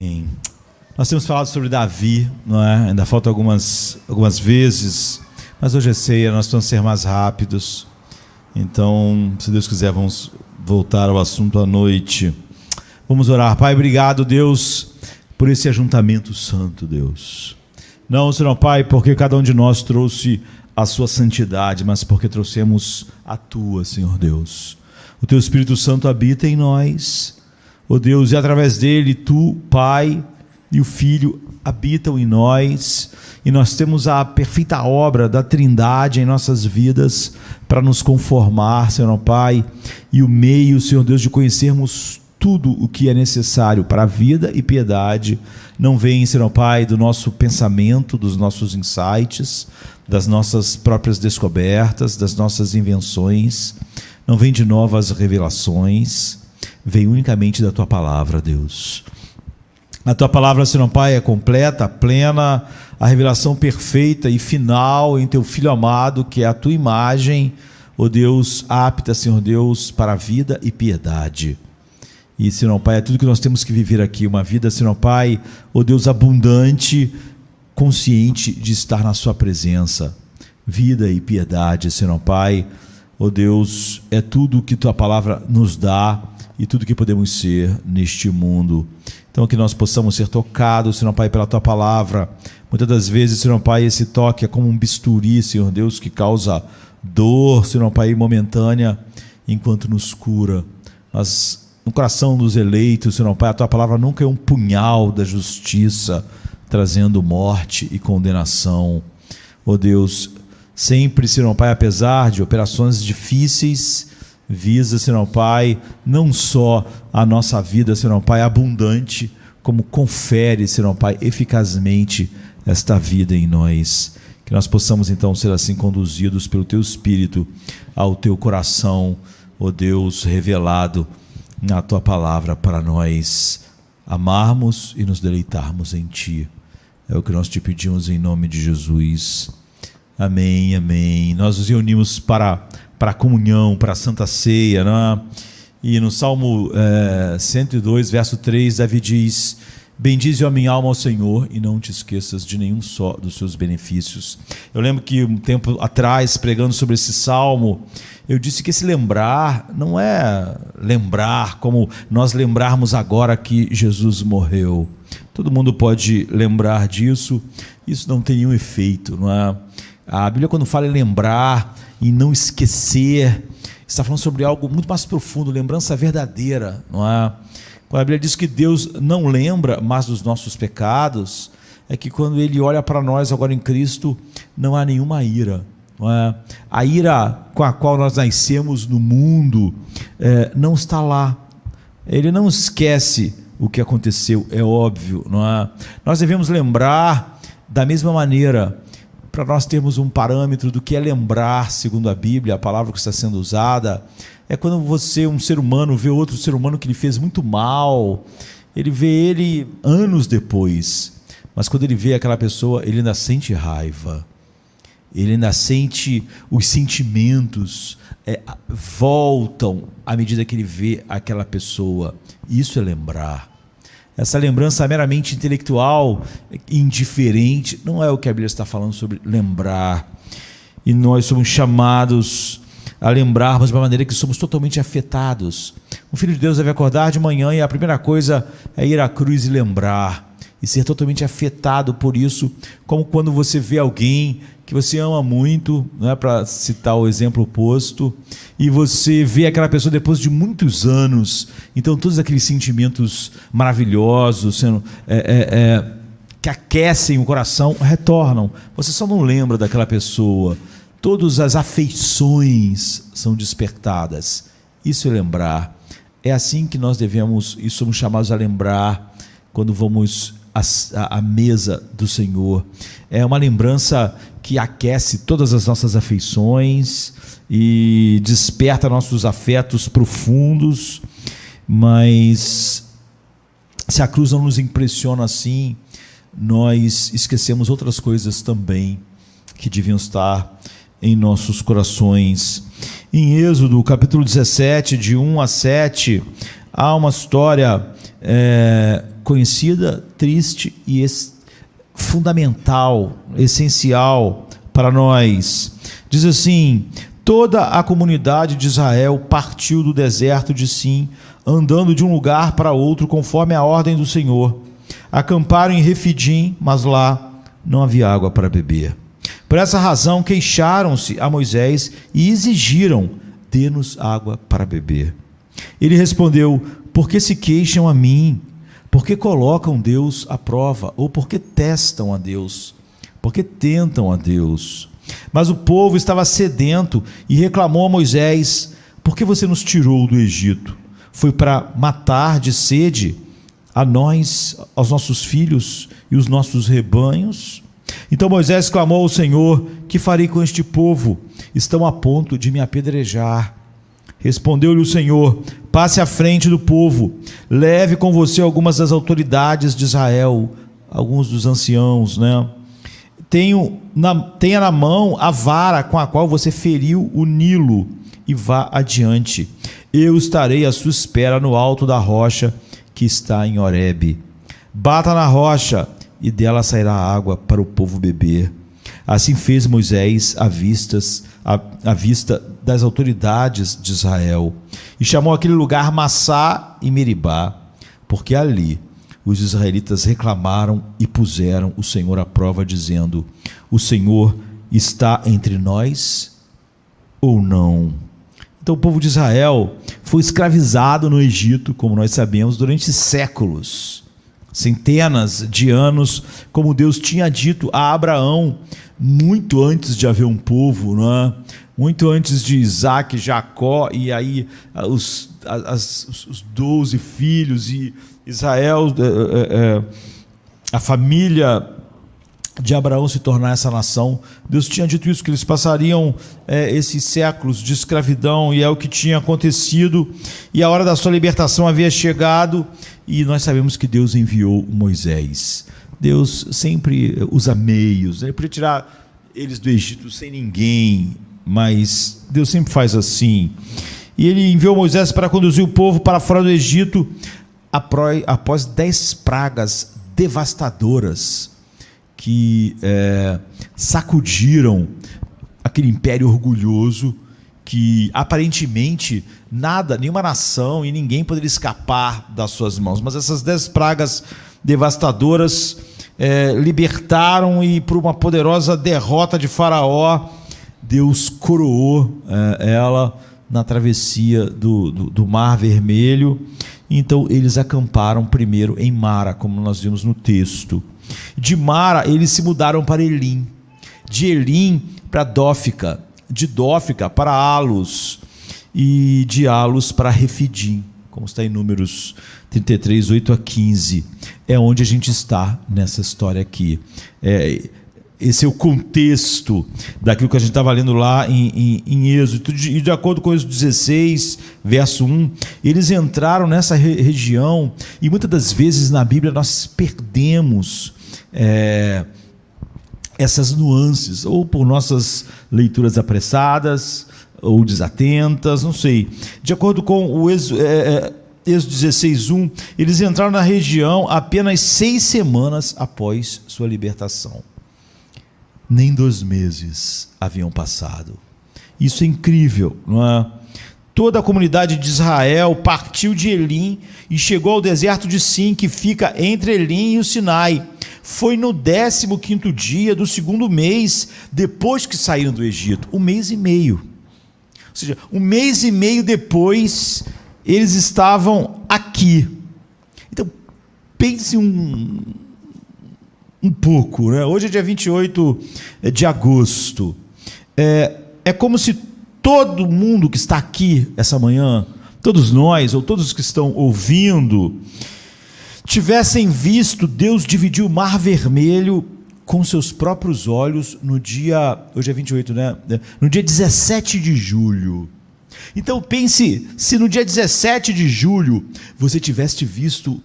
Amém. Nós temos falado sobre Davi, não é? Ainda falta algumas vezes, mas hoje é ceia, nós vamos ser mais rápidos. Então, se Deus quiser, vamos voltar ao assunto à noite. Vamos orar. Pai, obrigado, Deus, por esse ajuntamento santo, Deus. Não, Senhor Pai, porque cada um de nós trouxe a sua santidade, mas porque trouxemos a tua, Senhor Deus. O teu Espírito Santo habita em nós, ó Deus, e através dele, tu, Pai, e o Filho habitam em nós, e nós temos a perfeita obra da Trindade em nossas vidas para nos conformar, Senhor Pai, e o meio, Senhor Deus, de conhecermos tudo o que é necessário para a vida e piedade. Não vem, Senhor Pai, do nosso pensamento, dos nossos insights, das nossas próprias descobertas, das nossas invenções, não vem de novas revelações, vem unicamente da tua palavra, Deus. A tua palavra, Senhor Pai, é completa, plena, a revelação perfeita e final em teu Filho amado, que é a tua imagem, ó Deus, apta, Senhor Deus, para a vida e piedade. E, Senhor Pai, é tudo que nós temos que viver aqui, uma vida, Senhor Pai, ó Deus, abundante, consciente de estar na sua presença. Vida e piedade, Senhor Pai, ó Deus, é tudo que tua palavra nos dá e tudo que podemos ser neste mundo. Então, que nós possamos ser tocados, Senhor Pai, pela tua palavra. Muitas das vezes, Senhor Pai, esse toque é como um bisturi, Senhor Deus, que causa dor, Senhor Pai, momentânea, enquanto nos cura. Mas no coração dos eleitos, Senhor Pai, a tua palavra nunca é um punhal da justiça, trazendo morte e condenação. Ó Deus, sempre, Senhor Pai, apesar de operações difíceis, visa, Senhor Pai, não só a nossa vida, Senhor Pai, abundante, como confere, Senhor Pai, eficazmente esta vida em nós. Que nós possamos então ser assim conduzidos pelo teu Espírito ao teu coração, ó Deus, revelado na tua palavra para nós amarmos e nos deleitarmos em ti. É o que nós te pedimos em nome de Jesus. Amém, amém. Nós nos reunimos para a comunhão, para a Santa Ceia, né? E no Salmo 102, verso 3, Davi diz: bendize a minha alma ao Senhor e não te esqueças de nenhum só dos seus benefícios. Eu lembro que um tempo atrás, pregando sobre esse Salmo, eu disse que esse lembrar não é lembrar como nós lembrarmos agora que Jesus morreu. Todo mundo pode lembrar disso, isso não tem nenhum efeito, não é? A Bíblia, quando fala em lembrar e não esquecer, está falando sobre algo muito mais profundo, lembrança verdadeira, não é? Quando a Bíblia diz que Deus não lembra mais dos nossos pecados, é que quando Ele olha para nós agora em Cristo, não há nenhuma ira, não é? A ira com a qual nós nascemos no mundo não está lá. Ele não esquece o que aconteceu, é óbvio, não é? Nós devemos lembrar da mesma maneira, para nós termos um parâmetro do que é lembrar, segundo a Bíblia, a palavra que está sendo usada, é quando você, um ser humano, vê outro ser humano que lhe fez muito mal, ele vê ele anos depois, mas quando ele vê aquela pessoa, ele ainda sente raiva, ele ainda sente os sentimentos, voltam à medida que ele vê aquela pessoa. Isso é lembrar. Essa lembrança meramente intelectual, indiferente, não é o que a Bíblia está falando sobre lembrar. E nós somos chamados a lembrarmos de uma maneira que somos totalmente afetados. Um filho de Deus deve acordar de manhã e a primeira coisa é ir à cruz e lembrar, e ser totalmente afetado por isso, como quando você vê alguém que você ama muito, né, para citar o exemplo oposto, e você vê aquela pessoa depois de muitos anos, então todos aqueles sentimentos maravilhosos, que aquecem o coração, retornam. Você só não lembra daquela pessoa, todas as afeições são despertadas. Isso é lembrar. É assim que nós devemos e somos chamados a lembrar quando vamos à mesa do Senhor. É uma lembrança que aquece todas as nossas afeições e desperta nossos afetos profundos, mas se a cruz não nos impressiona assim, nós esquecemos outras coisas também que deviam estar em nossos corações. Em Êxodo, capítulo 17, de 1 a 7, há uma história conhecida, triste e fundamental, essencial para nós. Diz assim: toda a comunidade de Israel partiu do deserto de Sim, andando de um lugar para outro conforme a ordem do Senhor. Acamparam em Refidim, mas lá não havia água para beber. Por essa razão queixaram-se a Moisés e exigiram: dê-nos água para beber. Ele respondeu: por que se queixam a mim? Por que colocam Deus à prova? Ou por que testam a Deus? Por que tentam a Deus? Mas o povo estava sedento e reclamou a Moisés: por que você nos tirou do Egito? Foi para matar de sede a nós, aos nossos filhos e os nossos rebanhos? Então Moisés clamou ao Senhor: que farei com este povo? Estão a ponto de me apedrejar. Respondeu-lhe o Senhor: passe à frente do povo, leve com você algumas das autoridades de Israel, alguns dos anciãos, tenha na mão a vara com a qual você feriu o Nilo e vá adiante. Eu estarei à sua espera no alto da rocha que está em Horebe. Bata na rocha e dela sairá água para o povo beber. Assim fez Moisés à vista das autoridades de Israel, e chamou aquele lugar Massá e Meribá, porque ali os israelitas reclamaram e puseram o Senhor à prova, dizendo: o Senhor está entre nós ou não? Então o povo de Israel foi escravizado no Egito, como nós sabemos, durante séculos, centenas de anos, como Deus tinha dito a Abraão, muito antes de haver um povo, muito antes de Isaac, Jacó, e aí os 12 filhos, e Israel, a família de Abraão se tornar essa nação. Deus tinha dito isso, que eles passariam esses séculos de escravidão, e é o que tinha acontecido, e a hora da sua libertação havia chegado, e nós sabemos que Deus enviou Moisés. Deus sempre usa meios, Ele podia tirar eles do Egito sem ninguém, mas Deus sempre faz assim. E Ele enviou Moisés para conduzir o povo para fora do Egito, após 10 pragas devastadoras que sacudiram aquele império orgulhoso, que aparentemente nenhuma nação e ninguém poderia escapar das suas mãos. Mas essas 10 pragas devastadoras libertaram, e por uma poderosa derrota de Faraó, Deus coroou ela na travessia do Mar Vermelho. Então eles acamparam primeiro em Mara, como nós vimos no texto. De Mara eles se mudaram para Elim, de Elim para Dófica, de Dófica para Alos, e de Alos para Refidim, como está em Números 33, 8 a 15. É onde a gente está nessa história aqui. Esse é o contexto daquilo que a gente estava lendo lá em Êxodo. E de acordo com Êxodo 16, verso 1, eles entraram nessa região, e muitas das vezes na Bíblia nós perdemos essas nuances, ou por nossas leituras apressadas, ou desatentas, não sei. De acordo com o Êxodo 16, 1, eles entraram na região apenas 6 semanas após sua libertação. Nem 2 meses haviam passado. Isso é incrível, não é? Toda a comunidade de Israel partiu de Elim e chegou ao deserto de Sim, que fica entre Elim e o Sinai. Foi no 15º dia do 2º mês, depois que saíram do Egito, 1 mês e meio. Ou seja, 1 mês e meio depois, eles estavam aqui. Então, pense um pouco, né? Hoje é dia 28 de agosto. É como se todo mundo que está aqui essa manhã, todos nós, ou todos que estão ouvindo, tivessem visto Deus dividir o Mar Vermelho com seus próprios olhos no dia, hoje é 28, né? No dia 17 de julho. Então pense, se no dia 17 de julho você tivesse visto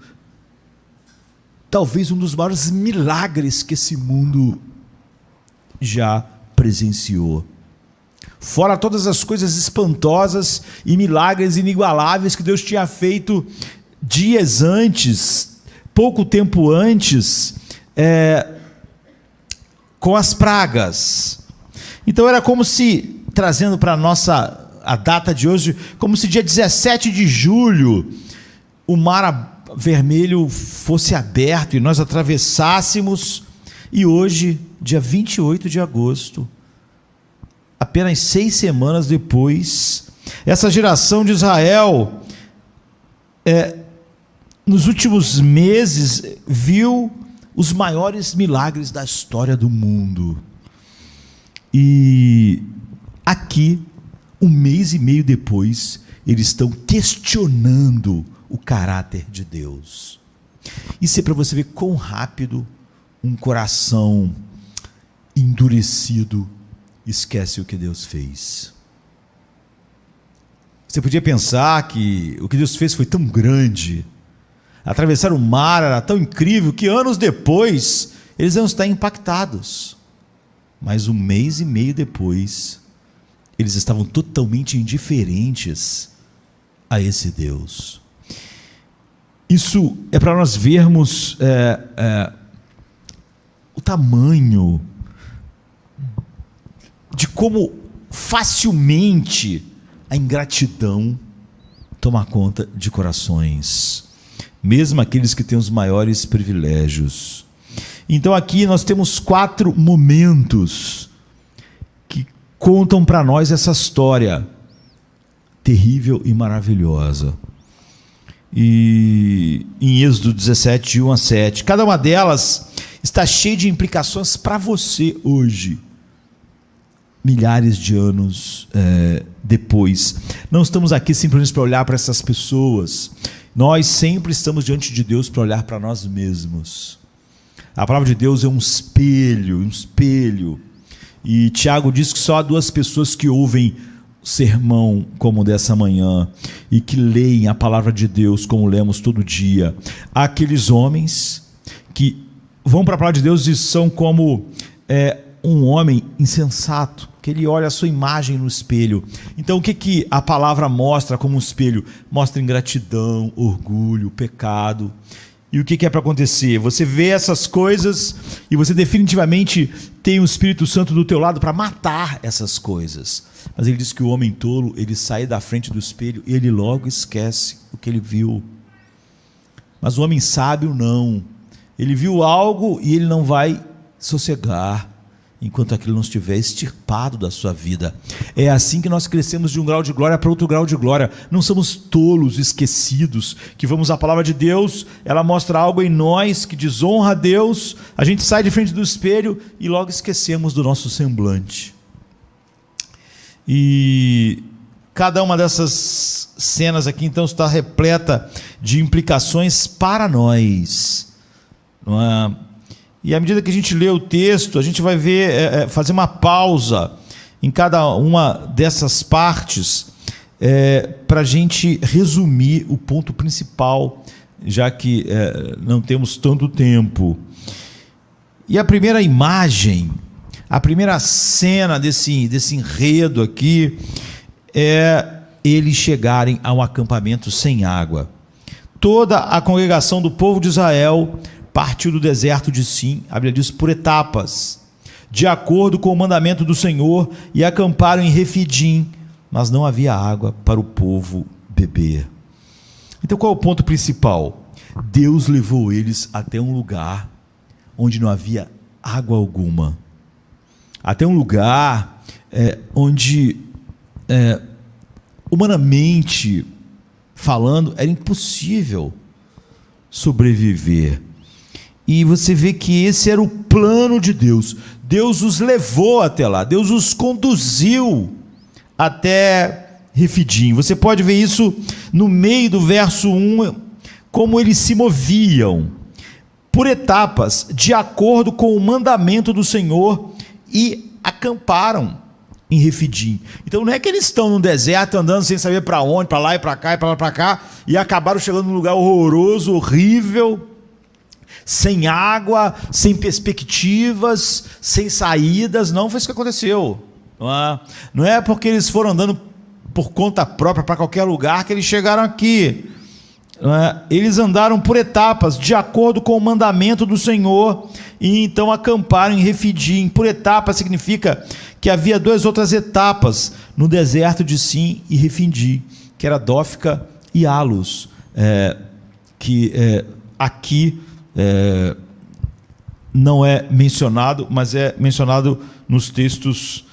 talvez um dos maiores milagres que esse mundo já presenciou. Fora todas as coisas espantosas e milagres inigualáveis que Deus tinha feito dias antes pouco tempo antes, com as pragas. Então era como se, trazendo para a data de hoje, como se dia 17 de julho o mar vermelho fosse aberto e nós atravessássemos, e hoje, dia 28 de agosto, apenas 6 semanas depois, essa geração de Israel, nos últimos meses, viu os maiores milagres da história do mundo. E aqui, um mês e meio depois, eles estão questionando o caráter de Deus. Isso é para você ver quão rápido um coração endurecido esquece o que Deus fez. Você podia pensar que o que Deus fez foi tão grande, atravessar o mar era tão incrível, que anos depois eles iam estar impactados. Mas um mês e meio depois, eles estavam totalmente indiferentes a esse Deus. Isso é para nós vermos o tamanho de como facilmente a ingratidão toma conta de corações, mesmo aqueles que têm os maiores privilégios. Então aqui nós temos 4 momentos que contam para nós essa história terrível e maravilhosa. E em Êxodo 17, de 1 a 7, cada uma delas está cheia de implicações para você hoje, milhares de anos depois. Não estamos aqui simplesmente para olhar para essas pessoas, nós sempre estamos diante de Deus para olhar para nós mesmos. A palavra de Deus é um espelho, e Tiago diz que só há 2 pessoas que ouvem sermão como o dessa manhã e que leem a palavra de Deus como lemos todo dia. Há aqueles homens que vão para a palavra de Deus e são como um homem insensato, que ele olha a sua imagem no espelho. Então o que a palavra mostra como um espelho? Mostra ingratidão, orgulho, pecado. E o que é para acontecer? Você vê essas coisas e você definitivamente tem o Espírito Santo do teu lado para matar essas coisas. Mas ele diz que o homem tolo, ele sai da frente do espelho e ele logo esquece o que ele viu. Mas o homem sábio não. Ele viu algo e ele não vai sossegar enquanto aquilo não estiver extirpado da sua vida. É assim que nós crescemos de um grau de glória para outro grau de glória. Não somos tolos, esquecidos, que vamos à palavra de Deus, ela mostra algo em nós que desonra a Deus, a gente sai de frente do espelho e logo esquecemos do nosso semblante. E cada uma dessas cenas aqui então está repleta de implicações para nós, não é? E à medida que a gente lê o texto, a gente vai ver, fazer uma pausa em cada uma dessas partes, para a gente resumir o ponto principal, já que não temos tanto tempo. E a primeira imagem, a primeira cena desse enredo aqui, é eles chegarem a um acampamento sem água. Toda a congregação do povo de Israel partiu do deserto de Sim, a Bíblia diz, por etapas, de acordo com o mandamento do Senhor, e acamparam em Refidim, mas não havia água para o povo beber. Então qual é o ponto principal? Deus levou eles até um lugar onde não havia água alguma, até um lugar onde, humanamente falando, era impossível sobreviver. E você vê que esse era o plano de Deus. Deus os levou até lá, Deus os conduziu até Refidim. Você pode ver isso no meio do verso 1, como eles se moviam por etapas, de acordo com o mandamento do Senhor, e acamparam em Refidim. Então não é que eles estão no deserto andando sem saber para onde, para lá e para cá e para lá e para cá, e acabaram chegando num lugar horroroso, horrível, sem água, sem perspectivas, sem saídas. Não foi isso que aconteceu. Não é porque eles foram andando por conta própria para qualquer lugar que eles chegaram aqui. não é? Eles andaram por etapas, de acordo com o mandamento do Senhor, e então acamparam em Refidim. Por etapa significa que havia duas outras etapas no deserto de Sim e Refidim, que era Dófica e Alos, aqui não é mencionado, mas é mencionado nos textos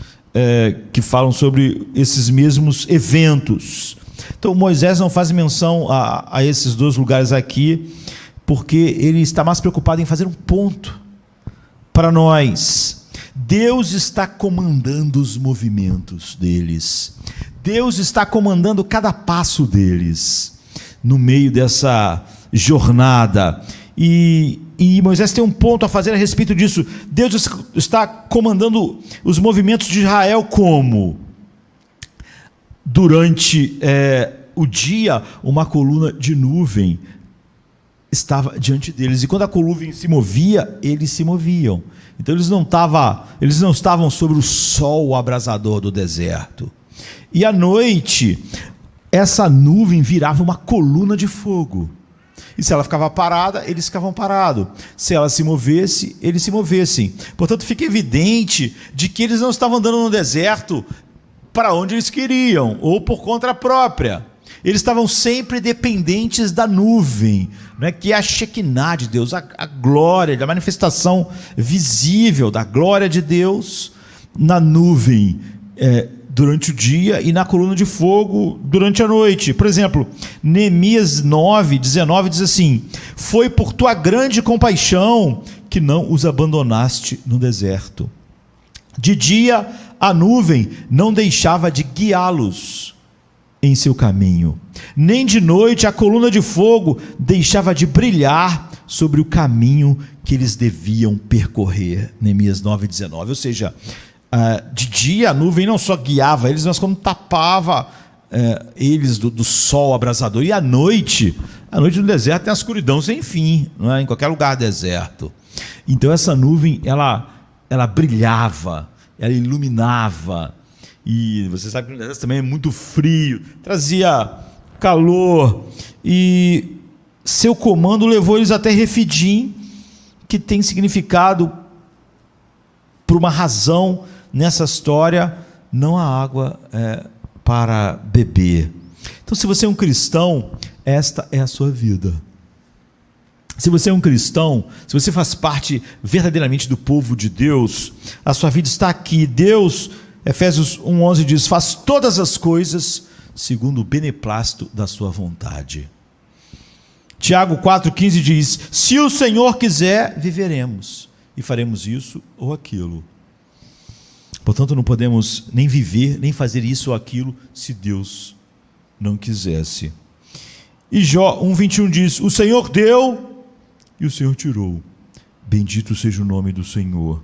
que falam sobre esses mesmos eventos. Então Moisés não faz menção a esses dois lugares aqui, porque ele está mais preocupado em fazer um ponto para nós. Deus está comandando os movimentos deles. Deus está comandando cada passo deles no meio dessa jornada. E Moisés tem um ponto a fazer a respeito disso. Deus está comandando os movimentos de Israel como? Durante o dia, uma coluna de nuvem estava diante deles. E quando a coluna se movia, eles se moviam. Então eles não estavam sobre o sol abrasador do deserto. E à noite, essa nuvem virava uma coluna de fogo. E se ela ficava parada, eles ficavam parados. Se ela se movesse, eles se movessem. Portanto, fica evidente de que eles não estavam andando no deserto para onde eles queriam, ou por conta própria. Eles estavam sempre dependentes da nuvem, né, que é a Shekinah de Deus, a glória, a manifestação visível da glória de Deus na nuvem durante o dia e na coluna de fogo durante a noite. Por exemplo, Neemias 9:19 diz assim: foi por tua grande compaixão que não os abandonaste no deserto. De dia a nuvem não deixava de guiá-los em seu caminho, nem de noite a coluna de fogo deixava de brilhar sobre o caminho que eles deviam percorrer. Neemias 9:19. Ou seja, de dia a nuvem não só guiava eles, mas como tapava eles do sol abrasador. E à noite no deserto tem a escuridão sem fim, não é? Em qualquer lugar deserto. Então essa nuvem ela brilhava, ela iluminava. E você sabe que no deserto também é muito frio, trazia calor, e seu comando levou eles até Refidim, que tem significado, por uma razão nessa história, não há água para beber. Então, se você é um cristão, esta é a sua vida. Se você é um cristão, se você faz parte verdadeiramente do povo de Deus, a sua vida está aqui. Deus, Efésios 1:11 diz: faz todas as coisas segundo o beneplácito da sua vontade. Tiago 4:15 diz: se o Senhor quiser, viveremos e faremos isso ou aquilo. Portanto, não podemos nem viver, nem fazer isso ou aquilo, se Deus não quisesse. E Jó 1:21 diz: o Senhor deu e o Senhor tirou. Bendito seja o nome do Senhor.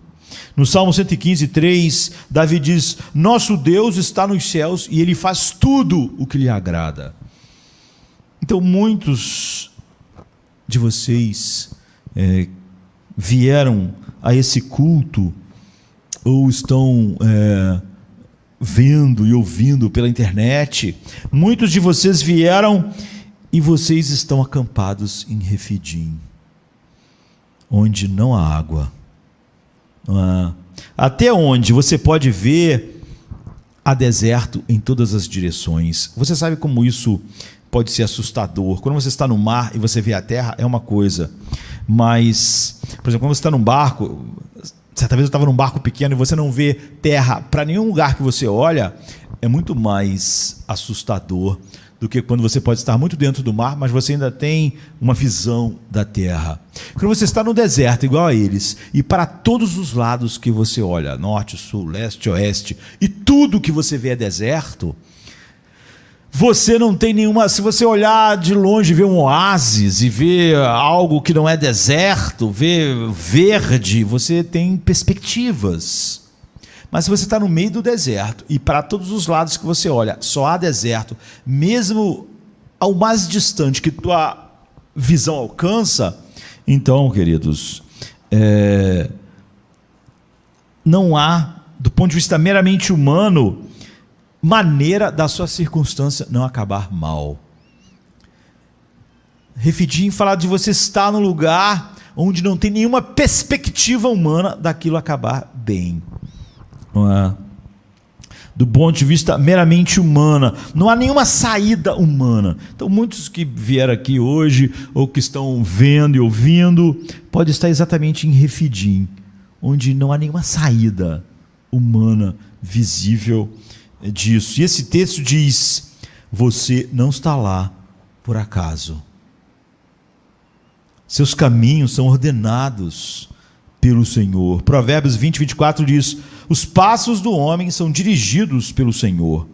No Salmo 115:3, Davi diz: nosso Deus está nos céus e Ele faz tudo o que lhe agrada. Então, muitos de vocês vieram a esse culto, ou estão vendo e ouvindo pela internet. Muitos de vocês vieram e vocês estão acampados em Refidim, onde não há água. Até onde você pode ver, há deserto em todas as direções. Você sabe como isso pode ser assustador. Quando você está no mar e você vê a terra, é uma coisa, mas, por exemplo, quando você está num barco, certa vez eu estava num barco pequeno e você não vê terra para nenhum lugar que você olha, é muito mais assustador do que quando você pode estar muito dentro do mar, mas você ainda tem uma visão da terra. Quando você está no deserto, igual a eles, e para todos os lados que você olha, norte, sul, leste, oeste, e tudo que você vê é deserto, você não tem nenhuma... Se você olhar de longe, ver um oásis e ver algo que não é deserto, ver verde, você tem perspectivas. Mas se você está no meio do deserto e para todos os lados que você olha só há deserto, mesmo ao mais distante que tua visão alcança, então, queridos, não há, do ponto de vista meramente humano, maneira da sua circunstância não acabar mal. Refidim fala de você estar num lugar onde não tem nenhuma perspectiva humana daquilo acabar bem. Não é? Do ponto de vista meramente humana, não há nenhuma saída humana. Então muitos que vieram aqui hoje, ou que estão vendo e ouvindo, pode estar exatamente em Refidim, onde não há nenhuma saída humana visível disso. E esse texto diz: você não está lá por acaso. Seus caminhos são ordenados pelo Senhor. Provérbios 20, 24 diz: os passos do homem são dirigidos pelo Senhor.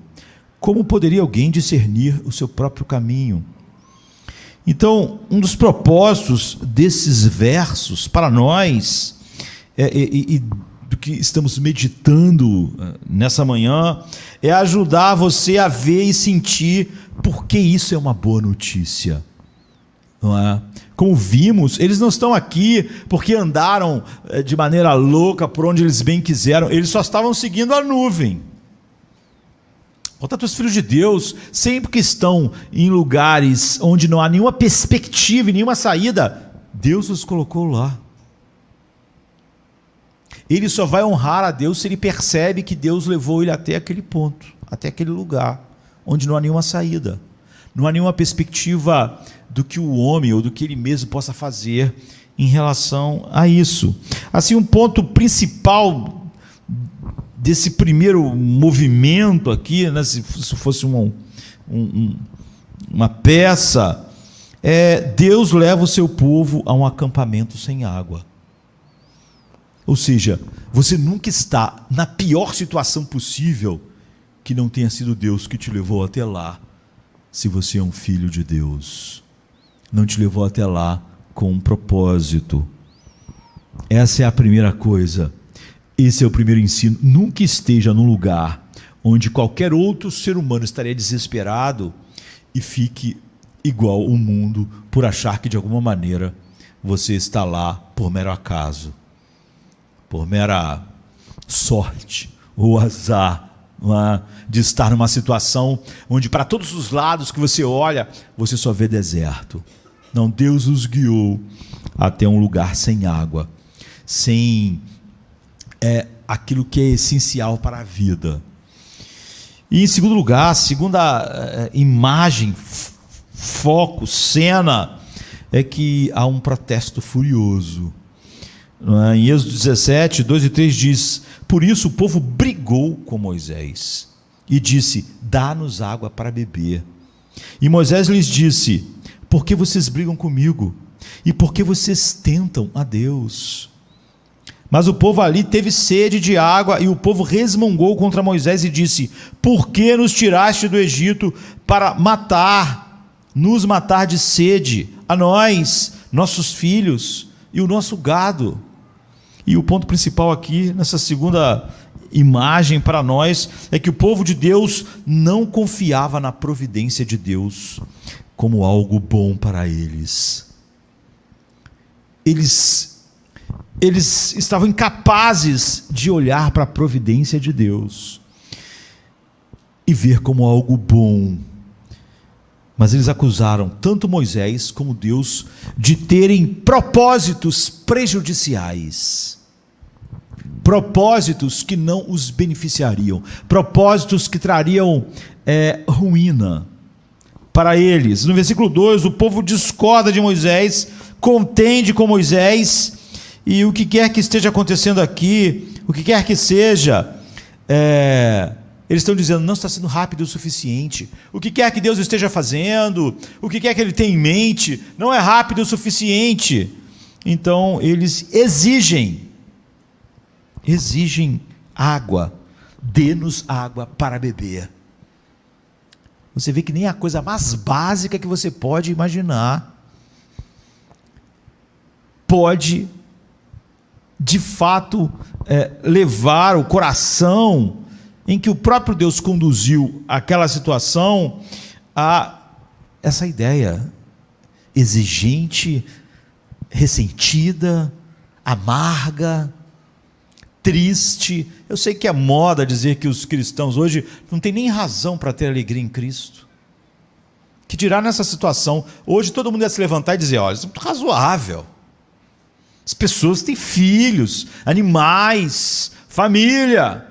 Como poderia alguém discernir o seu próprio caminho? Então, um dos propósitos desses versos para nós, e do que estamos meditando nessa manhã, é ajudar você a ver e sentir por que isso é uma boa notícia. Não é? Como vimos, eles não estão aqui porque andaram de maneira louca por onde eles bem quiseram, eles só estavam seguindo a nuvem. Portanto, os filhos de Deus, sempre que estão em lugares onde não há nenhuma perspectiva e nenhuma saída, Deus os colocou lá. Ele só vai honrar a Deus se ele percebe que Deus levou ele até aquele ponto, até aquele lugar, onde não há nenhuma saída, não há nenhuma perspectiva do que o homem ou do que ele mesmo possa fazer em relação a isso. Assim, um ponto principal desse primeiro movimento aqui, né, se fosse uma peça, Deus leva o seu povo a um acampamento sem água. Ou seja, você nunca está na pior situação possível que não tenha sido Deus que te levou até lá, se você é um filho de Deus. Não te levou até lá com um propósito. Essa é a primeira coisa. Esse é o primeiro ensino. Nunca esteja num lugar onde qualquer outro ser humano estaria desesperado e fique igual o mundo por achar que de alguma maneira você está lá por mero acaso, por mera sorte ou azar, de estar numa situação onde para todos os lados que você olha, você só vê deserto. Não, Deus os guiou até um lugar sem água, sem aquilo que é essencial para a vida. E em segundo lugar, a segunda imagem, foco, cena, é que há um protesto furioso. Em Êxodo 17, 2 e 3 diz: por isso o povo brigou com Moisés e disse: dá-nos água para beber. E Moisés lhes disse: por que vocês brigam comigo? E por que vocês tentam a Deus? Mas o povo ali teve sede de água, e o povo resmungou contra Moisés e disse: por que nos tiraste do Egito para nos matar de sede, a nós, nossos filhos e o nosso gado? E o ponto principal aqui, nessa segunda imagem para nós, é que o povo de Deus não confiava na providência de Deus como algo bom para eles. Eles estavam incapazes de olhar para a providência de Deus e ver como algo bom. Mas eles acusaram tanto Moisés como Deus de terem propósitos prejudiciais, propósitos que não os beneficiariam, propósitos que trariam ruína para eles. No versículo 2, o povo discorda de Moisés, contende com Moisés, e o que quer que esteja acontecendo aqui, o que quer que seja, eles estão dizendo: não está sendo rápido o suficiente. O que quer que Deus esteja fazendo, o que quer que Ele tenha em mente, não é rápido o suficiente. Então eles exigem água. Dê-nos água para beber. Você vê que nem a coisa mais básica que você pode imaginar pode, de fato, levar o coração em que o próprio Deus conduziu aquela situação a essa ideia exigente, ressentida, amarga, triste. Eu sei que é moda dizer que os cristãos hoje não têm nem razão para ter alegria em Cristo, Que dirá nessa situação, hoje todo mundo ia se levantar e dizer, olha, isso é muito razoável. As pessoas têm filhos, animais, família.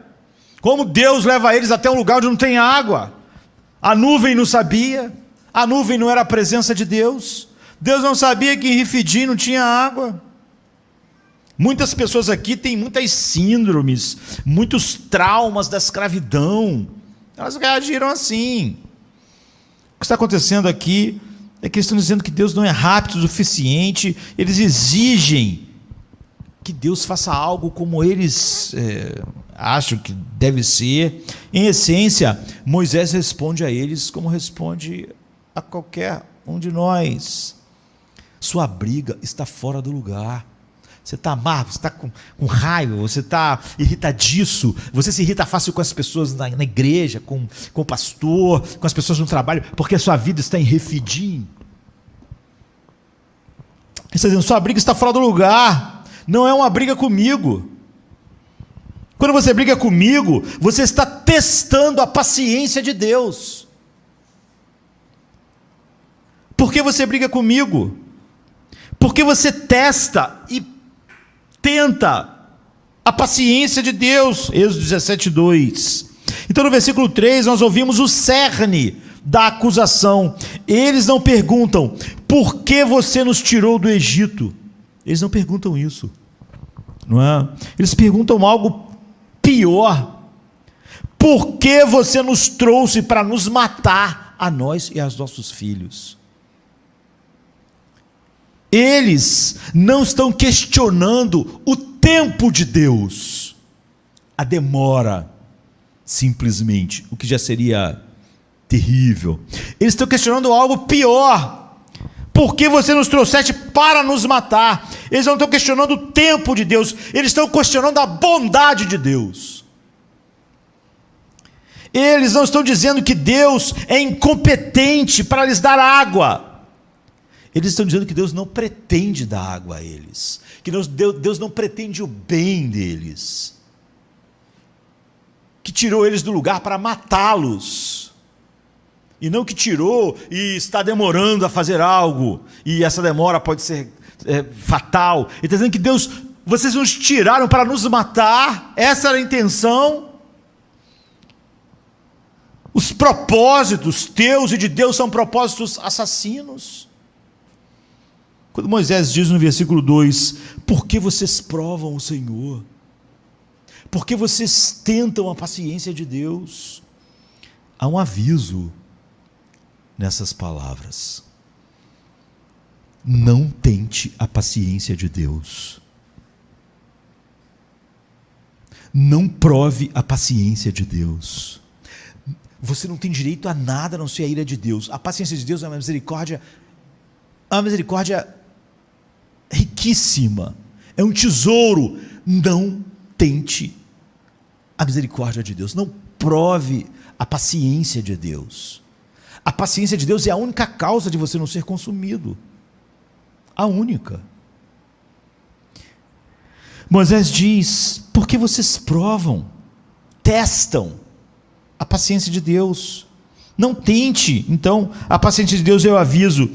Como Deus leva eles até um lugar onde não tem água? A nuvem não sabia, a nuvem não era a presença de Deus. Deus não sabia que em Refidim não tinha água. Muitas pessoas aqui têm muitas síndromes, muitos traumas da escravidão. Elas reagiram assim. O que está acontecendo aqui é que eles estão dizendo que Deus não é rápido o suficiente. Eles exigem que Deus faça algo como eles acham que deve ser. Em essência, Moisés responde a eles como responde a qualquer um de nós. Sua briga está fora do lugar. Você está amargo, você está com raiva, você está irritadiço, você se irrita fácil com as pessoas na igreja, com o pastor, com as pessoas no trabalho, porque a sua vida está em Refidim. Ele está dizendo, sua briga está fora do lugar, não é uma briga comigo. Quando você briga comigo, você está testando a paciência de Deus. Por que você briga comigo? Porque você testa e tenta a paciência de Deus. Êxodo 17:2. Então no versículo 3 nós ouvimos o cerne da acusação. Eles não perguntam, por que você nos tirou do Egito? Eles não perguntam isso, não é? Eles perguntam algo pior. Por que você nos trouxe para nos matar, a nós e aos nossos filhos? Eles não estão questionando o tempo de Deus, a demora, simplesmente, o que já seria terrível. Eles estão questionando algo pior. Por que você nos trouxeste para nos matar? Eles não estão questionando o tempo de Deus, eles estão questionando a bondade de Deus. Eles não estão dizendo que Deus é incompetente para lhes dar água. Eles estão dizendo que Deus não pretende dar água a eles, que Deus não pretende o bem deles, que tirou eles do lugar para matá-los, e não que tirou e está demorando a fazer algo, e essa demora pode ser fatal. Ele está dizendo que Deus, vocês nos tiraram para nos matar, essa era a intenção. Os propósitos teus e de Deus são propósitos assassinos. Quando Moisés diz no versículo 2, por que vocês provam o Senhor? Por que vocês tentam a paciência de Deus? Há um aviso nessas palavras. Não tente a paciência de Deus. Não prove a paciência de Deus. Você não tem direito a nada a não ser a ira de Deus. A paciência de Deus é uma misericórdia riquíssima, é um tesouro. Não tente a misericórdia de Deus, não prove a paciência de Deus. A paciência de Deus é a única causa de você não ser consumido, a única. Moisés diz, por que vocês provam, testam a paciência de Deus? Não tente, então, a paciência de Deus, eu aviso,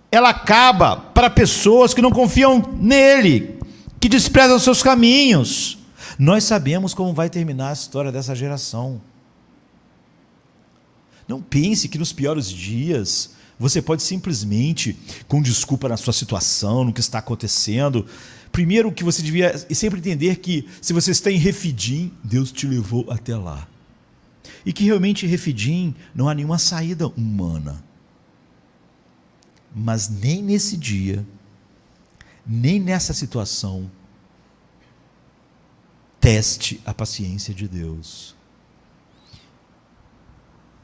ela acaba para pessoas que não confiam nele, que desprezam os seus caminhos. Nós sabemos como vai terminar a história dessa geração. Não pense que nos piores dias você pode simplesmente, com desculpa na sua situação, no que está acontecendo, primeiro que você devia sempre entender que se você está em Refidim, Deus te levou até lá. E que realmente em Refidim não há nenhuma saída humana. Mas nem nesse dia, nem nessa situação, teste a paciência de Deus.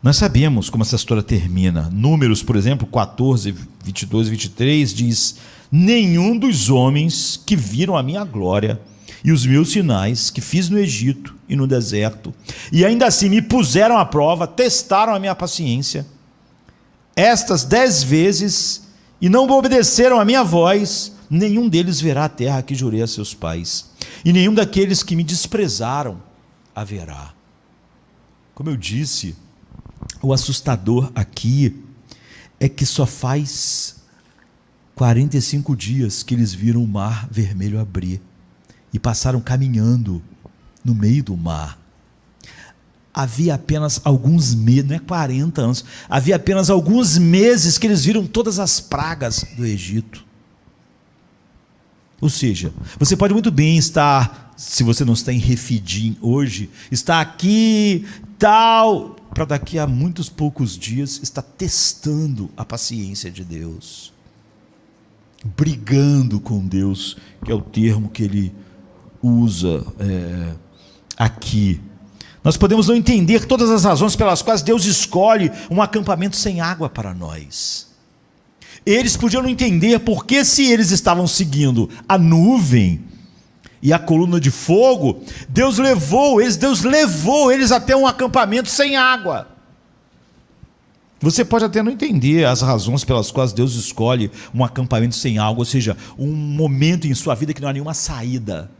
Nós sabemos como essa história termina. Números, por exemplo, 14, 22 e 23 diz, nenhum dos homens que viram a minha glória e os meus sinais que fiz no Egito e no deserto, e ainda assim me puseram à prova, testaram a minha paciência, estas 10 vezes, e não obedeceram a minha voz, nenhum deles verá a terra que jurei a seus pais, e nenhum daqueles que me desprezaram a verá. Como eu disse, o assustador aqui é que só faz 45 dias que eles viram o mar vermelho abrir e passaram caminhando no meio do mar. Havia apenas alguns meses, não é 40 anos, havia apenas alguns meses que eles viram todas as pragas do Egito. Ou seja, você pode muito bem estar, se você não está em Refidim hoje, está aqui, tal, para daqui a muitos poucos dias estar testando a paciência de Deus, brigando com Deus, que é o termo que ele usa aqui. Nós podemos não entender todas as razões pelas quais Deus escolhe um acampamento sem água para nós. Eles podiam não entender porque, se eles estavam seguindo a nuvem e a coluna de fogo, Deus levou eles até um acampamento sem água. Você pode até não entender as razões pelas quais Deus escolhe um acampamento sem água, ou seja, um momento em sua vida que não há nenhuma saída,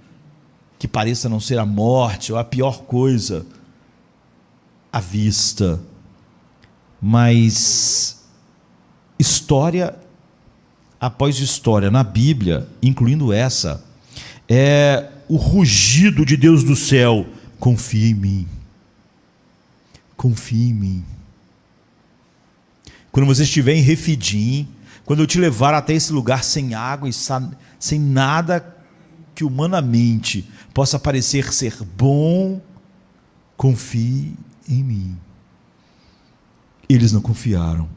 que pareça não ser a morte ou a pior coisa à vista. Mas história após história na Bíblia, incluindo essa, é o rugido de Deus do céu: confia em mim, confia em mim. Quando você estiver em Refidim, quando eu te levar até esse lugar sem água e sem nada que humanamente possa parecer ser bom, confie em mim. Eles não confiaram,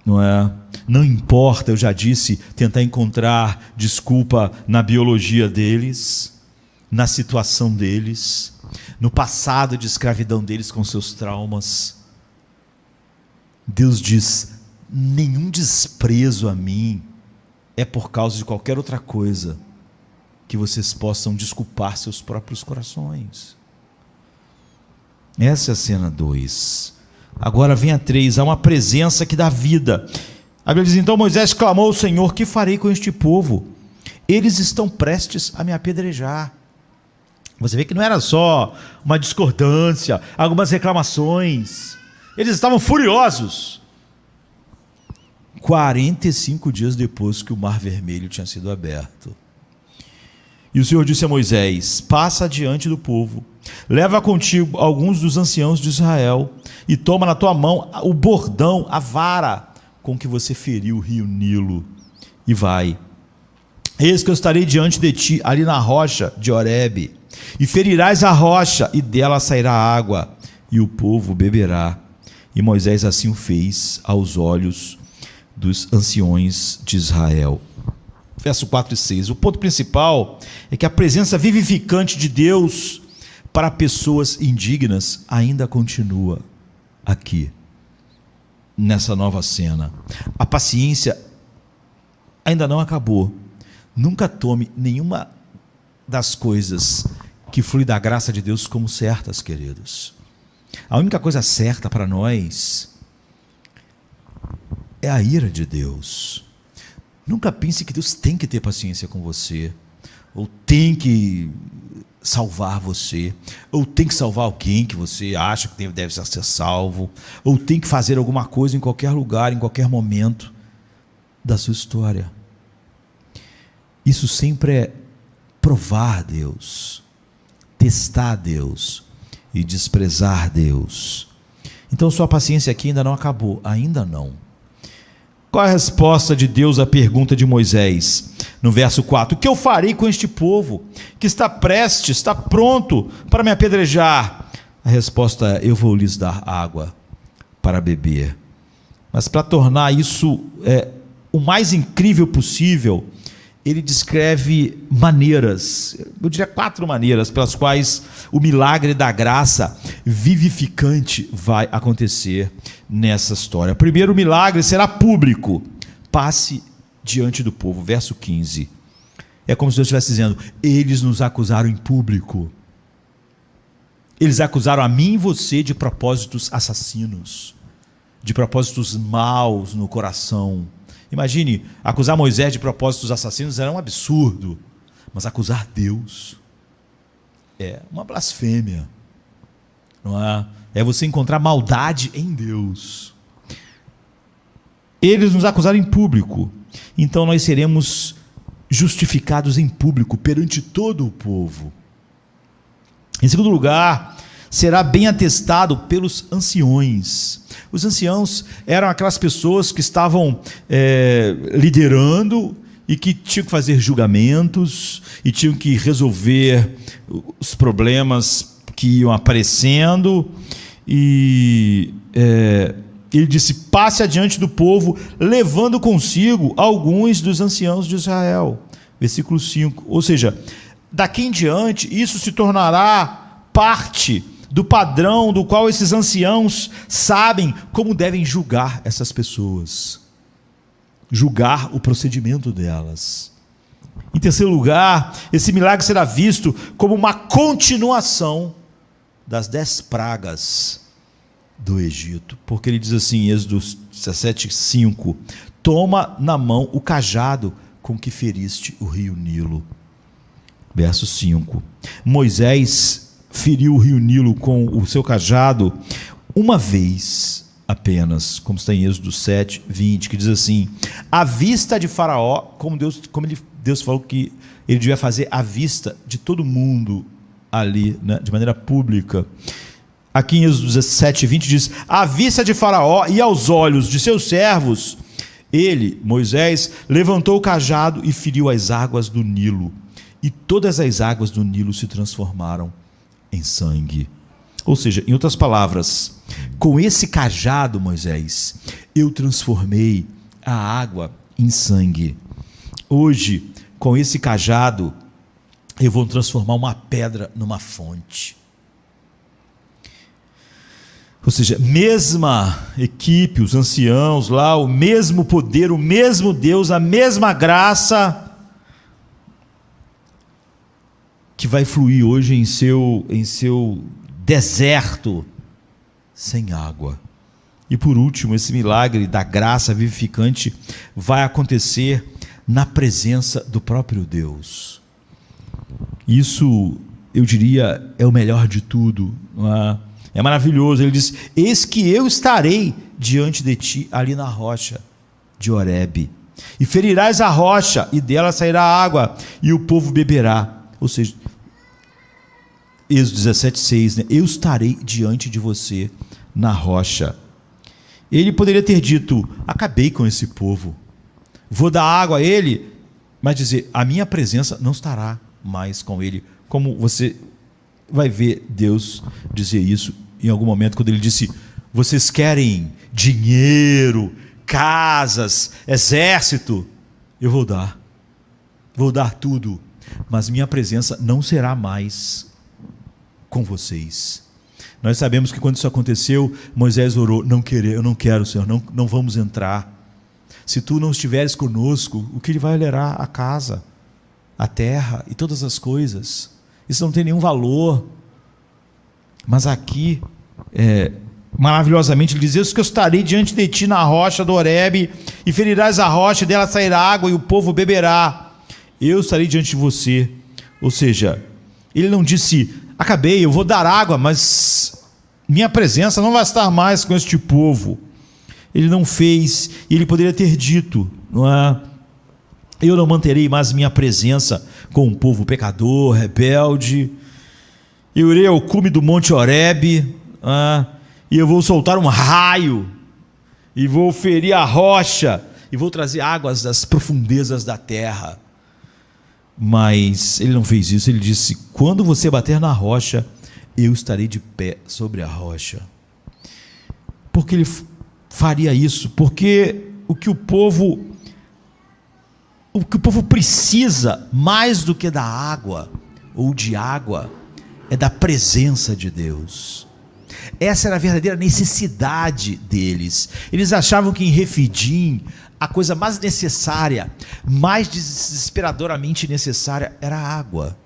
não é? Não importa, eu já disse, tentar encontrar desculpa na biologia deles, na situação deles, no passado de escravidão deles com seus traumas. Deus diz: nenhum desprezo a mim é por causa de qualquer outra coisa que vocês possam desculpar seus próprios corações. Essa é a cena 2. Agora vem a 3, há uma presença que dá vida. A Bíblia diz: então Moisés clamou ao Senhor: que farei com este povo? Eles estão prestes a me apedrejar. Você vê que não era só uma discordância, algumas reclamações. Eles estavam furiosos. 45 dias depois que o Mar Vermelho tinha sido aberto. E o Senhor disse a Moisés: passa adiante do povo, leva contigo alguns dos anciãos de Israel, e toma na tua mão o bordão, a vara com que você feriu o rio Nilo, e vai. Eis que eu estarei diante de ti, ali na rocha de Horebe, e ferirás a rocha, e dela sairá água, e o povo beberá. E Moisés assim o fez aos olhos dos anciões de Israel. Verso 4 e 6. O ponto principal é que a presença vivificante de Deus para pessoas indignas ainda continua aqui, nessa nova cena. A paciência ainda não acabou. Nunca tome nenhuma das coisas que flui da graça de Deus como certas, queridos. A única coisa certa para nós é a ira de Deus. Nunca pense que Deus tem que ter paciência com você, ou tem que salvar você, ou tem que salvar alguém que você acha que deve ser salvo, ou tem que fazer alguma coisa em qualquer lugar, em qualquer momento da sua história. Isso sempre é provar Deus, testar Deus e desprezar Deus. Então sua paciência aqui ainda não acabou, ainda não. Qual é a resposta de Deus à pergunta de Moisés? No verso 4, o que eu farei com este povo que está prestes, está pronto para me apedrejar? A resposta é: eu vou lhes dar água para beber. Mas para tornar isso o mais incrível possível, ele descreve maneiras, eu diria 4 maneiras, pelas quais o milagre da graça vivificante vai acontecer nessa história. Primeiro, o milagre será público. Passe diante do povo. Verso 15. É como se Deus estivesse dizendo: eles nos acusaram em público. Eles acusaram a mim e você de propósitos assassinos, de propósitos maus no coração. Imagine, acusar Moisés de propósitos assassinos era um absurdo, mas acusar Deus é uma blasfêmia, não é? É você encontrar maldade em Deus. eles nos acusaram em público, então nós seremos justificados em público perante todo o povo. Em segundo lugar, será bem atestado pelos anciões. Os anciãos eram aquelas pessoas que estavam liderando e que tinham que fazer julgamentos e tinham que resolver os problemas que iam aparecendo. E ele disse: passe adiante do povo, levando consigo alguns dos anciãos de Israel. Versículo 5. Ou seja, daqui em diante, isso se tornará parte do padrão do qual esses anciãos sabem como devem julgar essas pessoas, julgar o procedimento delas. Em terceiro lugar, esse milagre será visto como uma continuação das 10 pragas do Egito, porque ele diz assim, em Êxodo 17:5: toma na mão o cajado com que feriste o rio Nilo. Verso 5: Moisés feriu o rio Nilo com o seu cajado uma vez apenas, como está em Êxodo 7:20, que diz assim: à vista de Faraó, como Deus falou que ele devia fazer à vista de todo mundo ali, né, de maneira pública. Aqui em Êxodo 17:20 diz: à vista de Faraó e aos olhos de seus servos, ele, Moisés, levantou o cajado e feriu as águas do Nilo, e todas as águas do Nilo se transformaram em sangue. Ou seja, em outras palavras, com esse cajado, Moisés, eu transformei a água em sangue. Hoje, com esse cajado, eu vou transformar uma pedra numa fonte. Ou seja, mesma equipe, os anciãos lá, o mesmo poder, o mesmo Deus, a mesma graça que vai fluir hoje em seu deserto sem água. E por último, esse milagre da graça vivificante vai acontecer na presença do próprio Deus. Isso, eu diria, é o melhor de tudo, não é? É maravilhoso. Ele diz: eis que eu estarei diante de ti ali na rocha de Horebe, e ferirás a rocha, e dela sairá água, e o povo beberá. Ou seja, Êxodo 17:6, né? Eu estarei diante de você na rocha. Ele poderia ter dito: acabei com esse povo, vou dar água a ele, mas dizer: a minha presença não estará mais com ele. Como você vai ver Deus dizer isso em algum momento, quando ele disse: vocês querem dinheiro, casas, exército? Eu vou dar tudo, mas minha presença não será mais com vocês. Nós sabemos que quando isso aconteceu, Moisés orou: eu não quero, Senhor, não vamos entrar. Se tu não estiveres conosco, o que ele vai olhar? A casa, a terra e todas as coisas. Isso não tem nenhum valor. Mas aqui, maravilhosamente, ele diz: eis que eu estarei diante de ti na rocha do Horebe, e ferirás a rocha, e dela sairá água, e o povo beberá. Eu estarei diante de você. Ou seja, ele não disse: acabei, eu vou dar água, mas minha presença não vai estar mais com este povo. Ele não fez, e ele poderia ter dito, não é? Eu não manterei mais minha presença com um povo pecador, rebelde. Eu irei ao cume do monte Horebe, e eu vou soltar um raio, e vou ferir a rocha, e vou trazer águas das profundezas da terra. Mas ele não fez isso. Ele disse: quando você bater na rocha, eu estarei de pé sobre a rocha. Por que ele faria isso? Porque o que o povo precisa, mais do que da água ou de água, é da presença de Deus. Essa era a verdadeira necessidade deles. Eles achavam que em Refidim a coisa mais necessária, mais desesperadoramente necessária, era a água.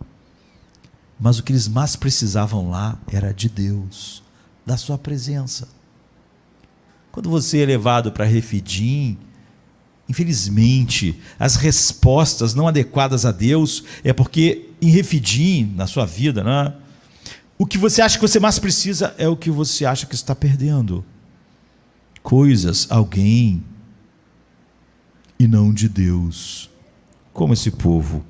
Mas o que eles mais precisavam lá era de Deus, da sua presença. Quando você é levado para Refidim, infelizmente, as respostas não adequadas a Deus é porque em Refidim, na sua vida, né, o que você acha que você mais precisa é o que você acha que está perdendo. Coisas, alguém, e não de Deus, como esse povo.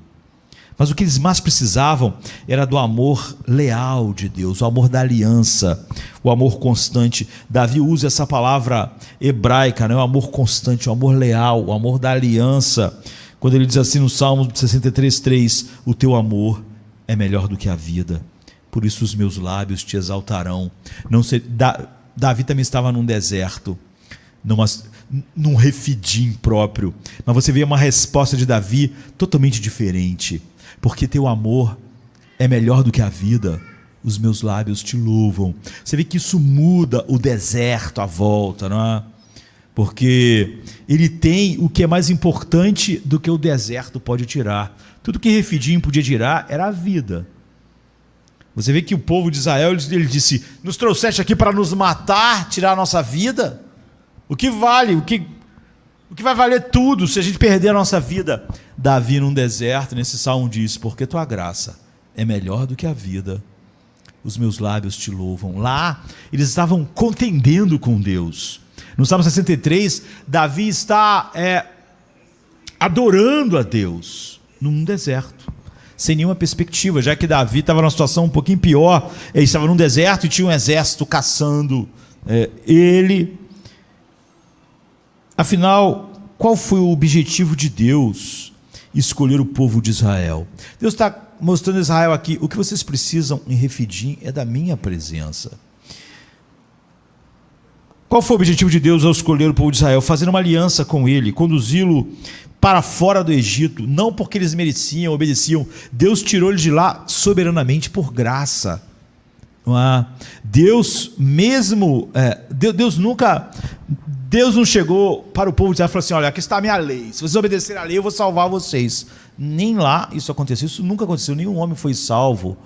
Mas o que eles mais precisavam era do amor leal de Deus, o amor da aliança, o amor constante. Davi usa essa palavra hebraica, o amor constante, o amor leal, o amor da aliança, quando ele diz assim no Salmo 63:3, o teu amor é melhor do que a vida, por isso os meus lábios te exaltarão. Davi também estava num deserto, num refidim próprio, mas você vê uma resposta de Davi totalmente diferente. Porque teu amor é melhor do que a vida, os meus lábios te louvam. Você vê que isso muda o deserto à volta, não é? Porque ele tem o que é mais importante do que o deserto pode tirar. Tudo que Refidim podia tirar era a vida. Você vê que o povo de Israel, ele disse, nos trouxeste aqui para nos matar, tirar a nossa vida? O que vale? O que vai valer tudo se a gente perder a nossa vida? Davi, num deserto, nesse salmo diz, porque tua graça é melhor do que a vida, os meus lábios te louvam. Lá, eles estavam contendendo com Deus. No Salmo 63, Davi está adorando a Deus, num deserto, sem nenhuma perspectiva, já que Davi estava numa situação um pouquinho pior. Ele estava num deserto e tinha um exército caçando ele. Afinal, qual foi o objetivo de Deus escolher o povo de Israel? Deus está mostrando a Israel aqui, o que vocês precisam em Refidim é da minha presença. Qual foi o objetivo de Deus ao escolher o povo de Israel? Fazer uma aliança com ele, conduzi-lo para fora do Egito, não porque eles mereciam, obedeciam. Deus tirou eles de lá soberanamente por graça. Deus não chegou para o povo de Israel e falou assim, olha, aqui está a minha lei, se vocês obedecerem à lei eu vou salvar vocês. Nem lá isso aconteceu, isso nunca aconteceu, nenhum homem foi salvo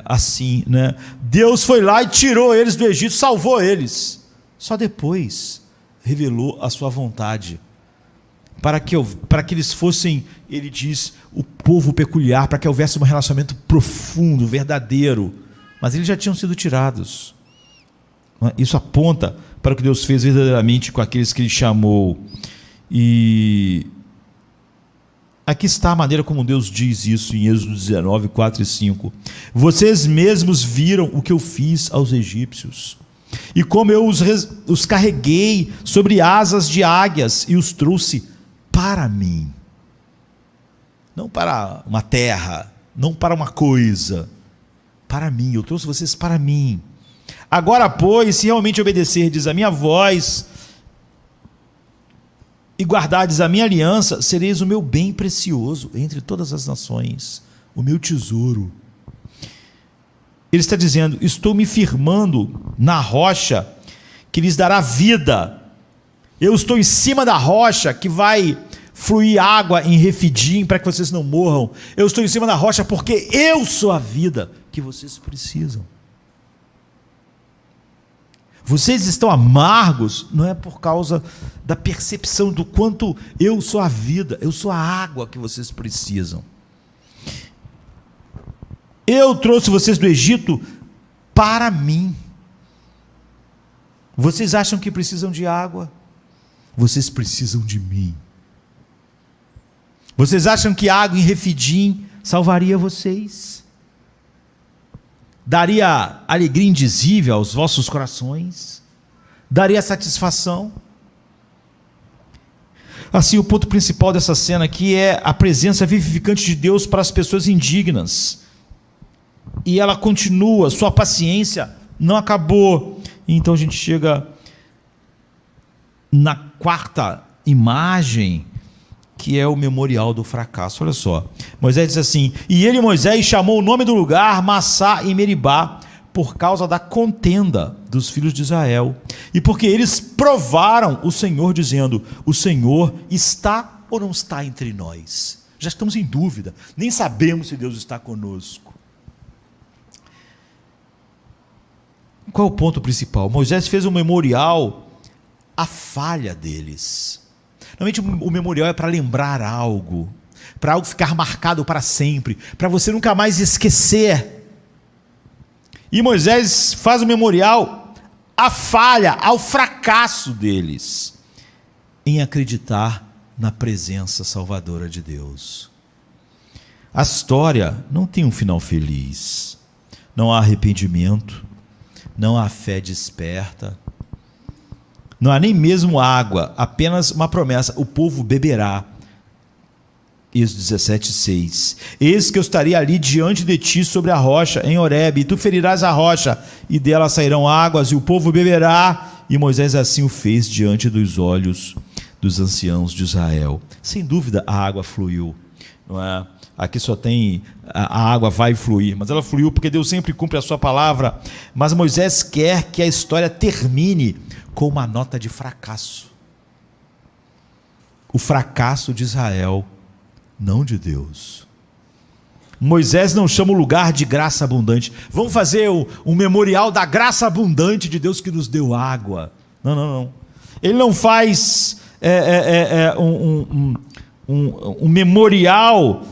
assim, né? Deus foi lá e tirou eles do Egito, salvou eles, só depois revelou a sua vontade, para que eles fossem, ele diz, o povo peculiar, para que houvesse um relacionamento profundo, verdadeiro, mas eles já tinham sido tirados. Isso aponta para o que Deus fez verdadeiramente com aqueles que Ele chamou. E aqui está a maneira como Deus diz isso em Êxodo 19, 4 e 5. Vocês mesmos viram o que eu fiz aos egípcios, e como eu os carreguei sobre asas de águias e os trouxe para mim. Não para uma terra, não para uma coisa, para mim, eu trouxe vocês para mim. Agora, pois, se realmente obedecerdes a minha voz e guardardes a minha aliança, sereis o meu bem precioso entre todas as nações, o meu tesouro. Ele está dizendo, estou me firmando na rocha que lhes dará vida. Eu estou em cima da rocha que vai fluir água em Refidim para que vocês não morram. Eu estou em cima da rocha porque eu sou a vida que vocês precisam. Vocês estão amargos, não é por causa da percepção do quanto eu sou a vida, eu sou a água que vocês precisam. Eu trouxe vocês do Egito para mim. Vocês acham que precisam de água? Vocês precisam de mim. Vocês acham que água em Refidim salvaria vocês? Daria alegria indizível aos vossos corações? Daria satisfação? Assim, o ponto principal dessa cena aqui é a presença vivificante de Deus para as pessoas indignas. E ela continua, sua paciência não acabou. Então a gente chega na quarta imagem, que é o memorial do fracasso. Olha só, Moisés diz assim, e ele, Moisés, chamou o nome do lugar Massá e Meribá, por causa da contenda dos filhos de Israel, e porque eles provaram o Senhor, dizendo, o Senhor está ou não está entre nós? Já estamos em dúvida, nem sabemos se Deus está conosco. Qual é o ponto principal? Moisés fez um memorial à falha deles. Normalmente o memorial é para lembrar algo, para algo ficar marcado para sempre, para você nunca mais esquecer. E Moisés faz um memorial à falha, ao fracasso deles, em acreditar na presença salvadora de Deus. A história não tem um final feliz. Não há arrependimento, não há fé desperta, não há nem mesmo água, apenas uma promessa: o povo beberá. Êxodo 17:6. Eis que eu estarei ali diante de ti sobre a rocha, em Horebe, e tu ferirás a rocha, e dela sairão águas, e o povo beberá. E Moisés assim o fez diante dos olhos dos anciãos de Israel. Sem dúvida a água fluiu, não é? Aqui só tem a água vai fluir, mas ela fluiu porque Deus sempre cumpre a sua palavra. Mas Moisés quer que a história termine com uma nota de fracasso. O fracasso de Israel, não de Deus. Moisés não chama o lugar de graça abundante. Vamos fazer um memorial da graça abundante de Deus que nos deu água. Não. Ele não faz um memorial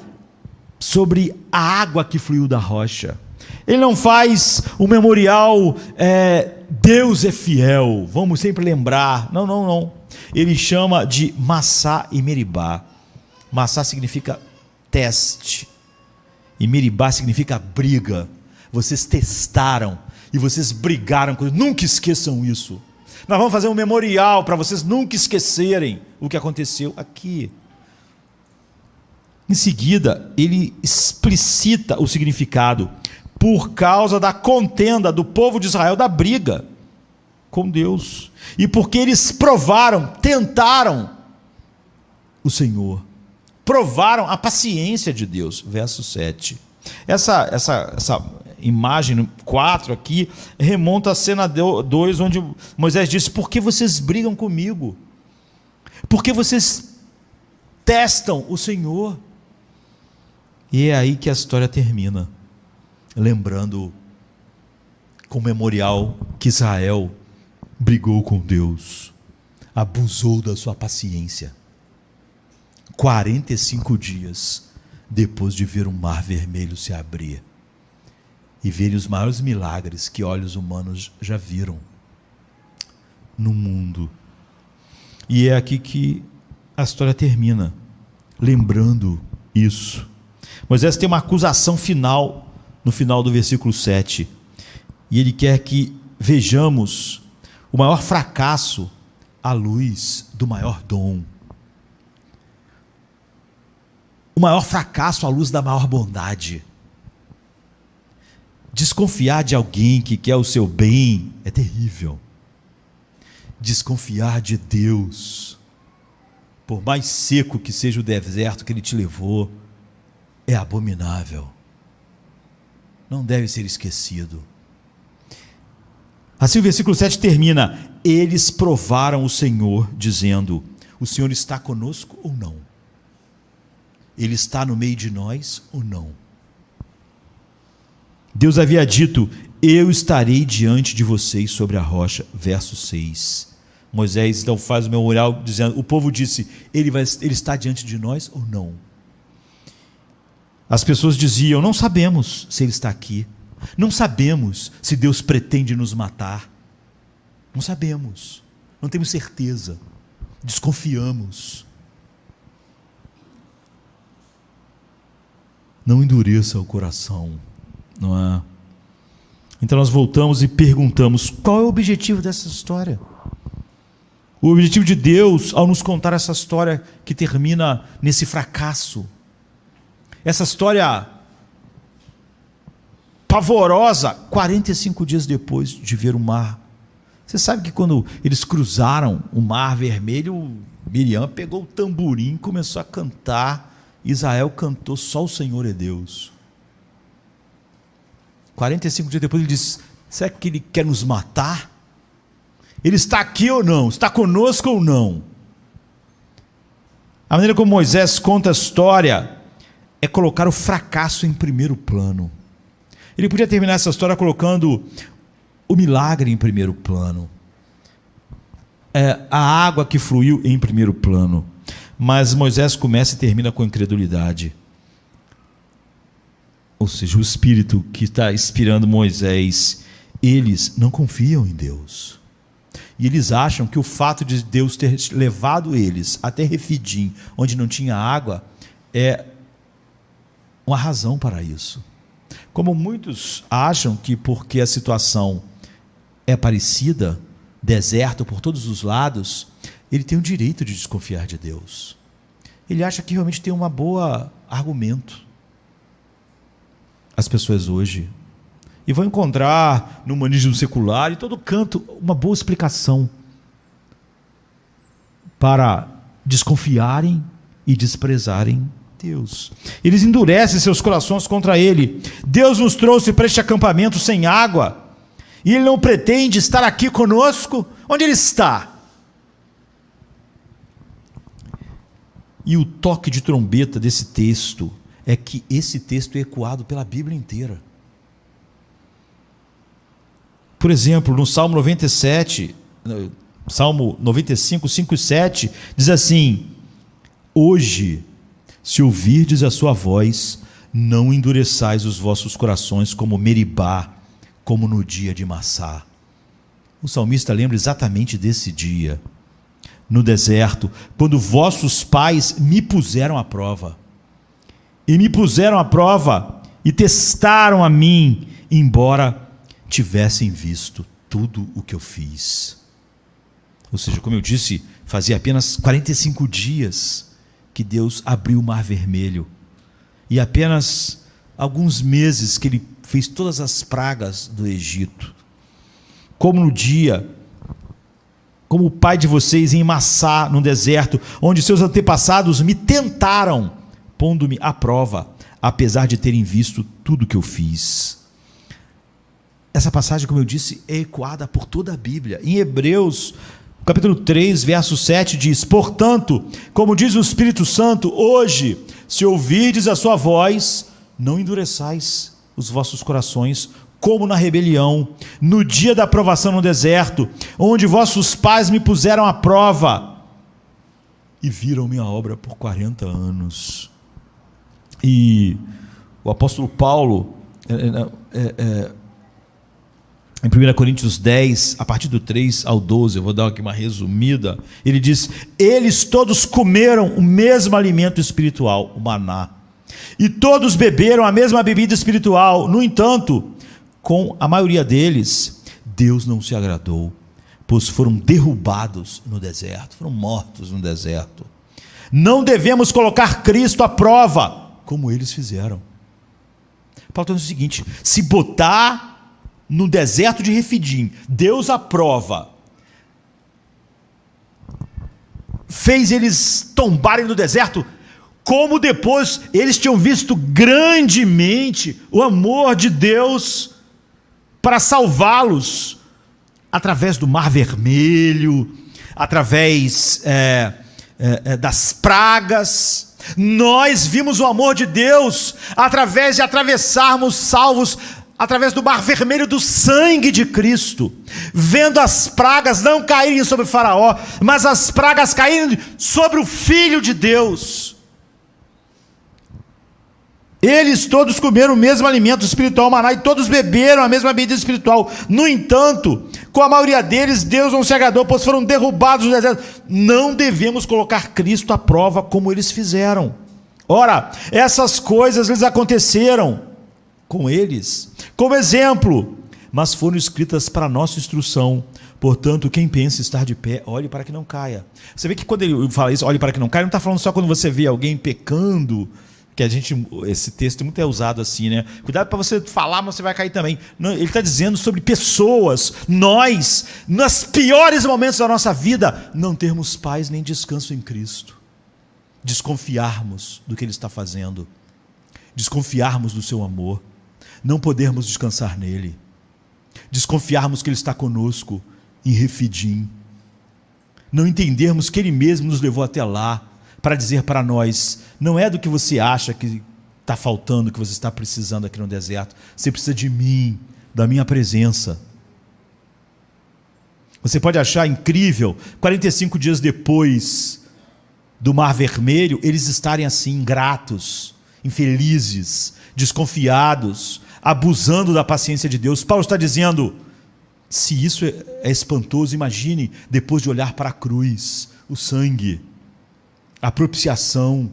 sobre a água que fluiu da rocha. Ele não faz um memorial, Deus é fiel, vamos sempre lembrar. Não. Ele chama de Massá e Meribá. Massá significa teste, e Meribá significa briga. Vocês testaram e vocês brigaram com Deus. Nunca esqueçam isso. Nós vamos fazer um memorial para vocês nunca esquecerem o que aconteceu aqui. Em seguida, ele explicita o significado: por causa da contenda do povo de Israel, da briga com Deus, e porque eles tentaram o Senhor, provaram a paciência de Deus. Verso 7. Essa imagem 4 aqui remonta à cena 2, onde Moisés disse: por que vocês brigam comigo? Por que vocês testam o Senhor? E é aí que a história termina, lembrando com o memorial que Israel brigou com Deus, abusou da sua paciência. 45 dias depois de ver o mar vermelho se abrir e verem os maiores milagres que olhos humanos já viram no mundo. E é aqui que a história termina, lembrando isso. Moisés tem uma acusação final, no final do versículo 7, e ele quer que vejamos o maior fracasso à luz do maior dom, o maior fracasso à luz da maior bondade. Desconfiar de alguém que quer o seu bem é terrível. Desconfiar de Deus, por mais seco que seja o deserto que Ele te levou, é abominável. Não deve ser esquecido. Assim o versículo 7 termina: eles provaram o Senhor, dizendo: o Senhor está conosco ou não? Ele está no meio de nós ou não? Deus havia dito: eu estarei diante de vocês sobre a rocha. Verso 6. Moisés então faz o memorial dizendo: o povo disse: ele está diante de nós ou não? As pessoas diziam: não sabemos se ele está aqui, não sabemos se Deus pretende nos matar, não sabemos, não temos certeza, desconfiamos. Não endureça o coração, não é? Então nós voltamos e perguntamos: qual é o objetivo dessa história? O objetivo de Deus ao nos contar essa história que termina nesse fracasso, essa história pavorosa, 45 dias depois de ver o mar. Você sabe que quando eles cruzaram o mar vermelho, Miriam pegou o tamborim e começou a cantar. Israel cantou: só o Senhor é Deus. 45 dias depois ele diz: será que ele quer nos matar? Ele está aqui ou não? Está conosco ou não? A maneira como Moisés conta a história é colocar o fracasso em primeiro plano. Ele podia terminar essa história colocando o milagre em primeiro plano, a água que fluiu em primeiro plano. Mas Moisés começa e termina com incredulidade. Ou seja, o Espírito que está inspirando Moisés, eles não confiam em Deus. E eles acham que o fato de Deus ter levado eles até Refidim, onde não tinha água, é uma razão para isso. Como muitos acham que porque a situação é parecida, deserto por todos os lados, ele tem o direito de desconfiar de Deus. Ele acha que realmente tem um bom argumento. As pessoas hoje e vão encontrar no humanismo secular, em todo canto, uma boa explicação para desconfiarem e desprezarem Deus. Eles endurecem seus corações contra Ele. Deus nos trouxe para este acampamento sem água, e Ele não pretende estar aqui conosco. Onde Ele está? E o toque de trombeta desse texto é que esse texto é ecoado pela Bíblia inteira. Por exemplo, no Salmo 97, Salmo 95, 5 e 7, diz assim: hoje, se ouvirdes a sua voz, não endureçais os vossos corações como Meribá, como no dia de Massá. O salmista lembra exatamente desse dia, no deserto, quando vossos pais me puseram à prova. E me puseram à prova e testaram a mim, embora tivessem visto tudo o que eu fiz. Ou seja, como eu disse, fazia apenas 45 dias que Deus abriu o Mar Vermelho, e apenas alguns meses que Ele fez todas as pragas do Egito. Como no dia, como o pai de vocês em Massá, no deserto, onde seus antepassados me tentaram, pondo-me à prova, apesar de terem visto tudo o que eu fiz. Essa passagem, como eu disse, é ecoada por toda a Bíblia. Em Hebreus, capítulo 3, verso 7, diz: portanto, como diz o Espírito Santo, hoje, se ouvirdes a sua voz, não endureçais os vossos corações, como na rebelião, no dia da provação no deserto, onde vossos pais me puseram à prova, e viram minha obra por 40 anos. E o apóstolo Paulo, em 1 Coríntios 10, a partir do 3 ao 12, eu vou dar aqui uma resumida, ele diz: eles todos comeram o mesmo alimento espiritual, o maná, e todos beberam a mesma bebida espiritual. No entanto, com a maioria deles, Deus não se agradou, pois foram derrubados no deserto, foram mortos no deserto. Não devemos colocar Cristo à prova, como eles fizeram. Paulo está dizendo o seguinte: se botar no deserto de Refidim, Deus aprova, fez eles tombarem no deserto, como depois eles tinham visto grandemente o amor de Deus para salvá-los, através do Mar Vermelho, através das pragas. Nós vimos o amor de Deus através de atravessarmos salvos através do Mar Vermelho, do sangue de Cristo, vendo as pragas não caírem sobre Faraó, mas as pragas caírem sobre o Filho de Deus. Eles todos comeram o mesmo alimento espiritual, maná, e todos beberam a mesma bebida espiritual. No entanto, com a maioria deles, Deus não se agradou, pois foram derrubados no deserto. Não devemos colocar Cristo à prova como eles fizeram. Ora, essas coisas lhes aconteceram com eles como exemplo, mas foram escritas para nossa instrução. Portanto, quem pensa estar de pé, olhe para que não caia. Você vê que quando ele fala isso, olhe para que não caia, não está falando só quando você vê alguém pecando, que esse texto muito é usado assim, né? Cuidado para você falar, mas você vai cair também. Não, ele está dizendo sobre pessoas, nós, nos piores momentos da nossa vida, não termos paz nem descanso em Cristo, desconfiarmos do que Ele está fazendo, desconfiarmos do seu amor, não podermos descansar nele, desconfiarmos que Ele está conosco em Refidim, não entendermos que Ele mesmo nos levou até lá, para dizer para nós: não é do que você acha que está faltando, que você está precisando aqui no deserto, você precisa de mim, da minha presença. Você pode achar incrível, 45 dias depois do Mar Vermelho, eles estarem assim, ingratos, infelizes, desconfiados, abusando da paciência de Deus. Paulo está dizendo: Se isso é espantoso, imagine depois de olhar para a cruz, o sangue, a propiciação,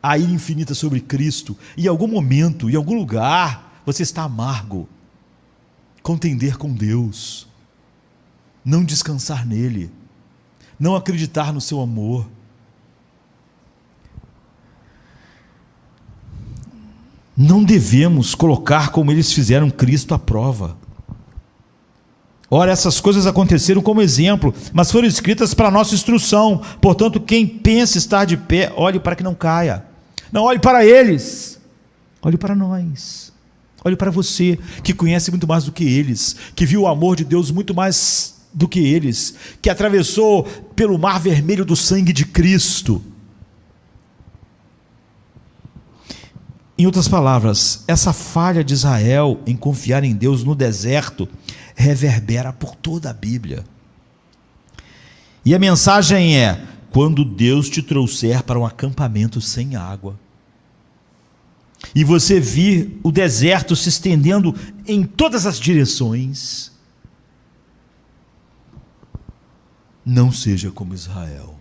a ira infinita sobre Cristo. Em algum momento, em algum lugar, você está amargo, contender com Deus, não descansar nele, não acreditar no seu amor. Não devemos colocar como eles fizeram Cristo à prova. Ora, essas coisas aconteceram como exemplo, mas foram escritas para a nossa instrução. Portanto, quem pensa estar de pé, olhe para que não caia. Não olhe para eles, olhe para nós. Olhe para você, que conhece muito mais do que eles, que viu o amor de Deus muito mais do que eles, que atravessou pelo mar vermelho do sangue de Cristo. Em outras palavras, essa falha de Israel em confiar em Deus no deserto reverbera por toda a Bíblia. E a mensagem é: quando Deus te trouxer para um acampamento sem água, e você vir o deserto se estendendo em todas as direções, não seja como Israel.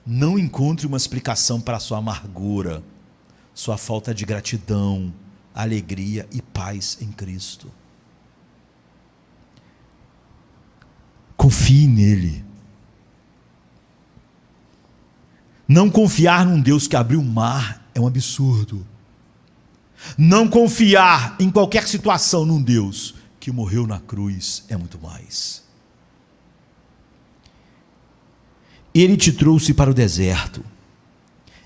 Não encontre uma explicação para a sua amargura, sua falta de gratidão, alegria e paz em Cristo. Confie nele. Não confiar num Deus que abriu o mar é um absurdo. Não confiar em qualquer situação num Deus que morreu na cruz é muito mais. Ele te trouxe para o deserto.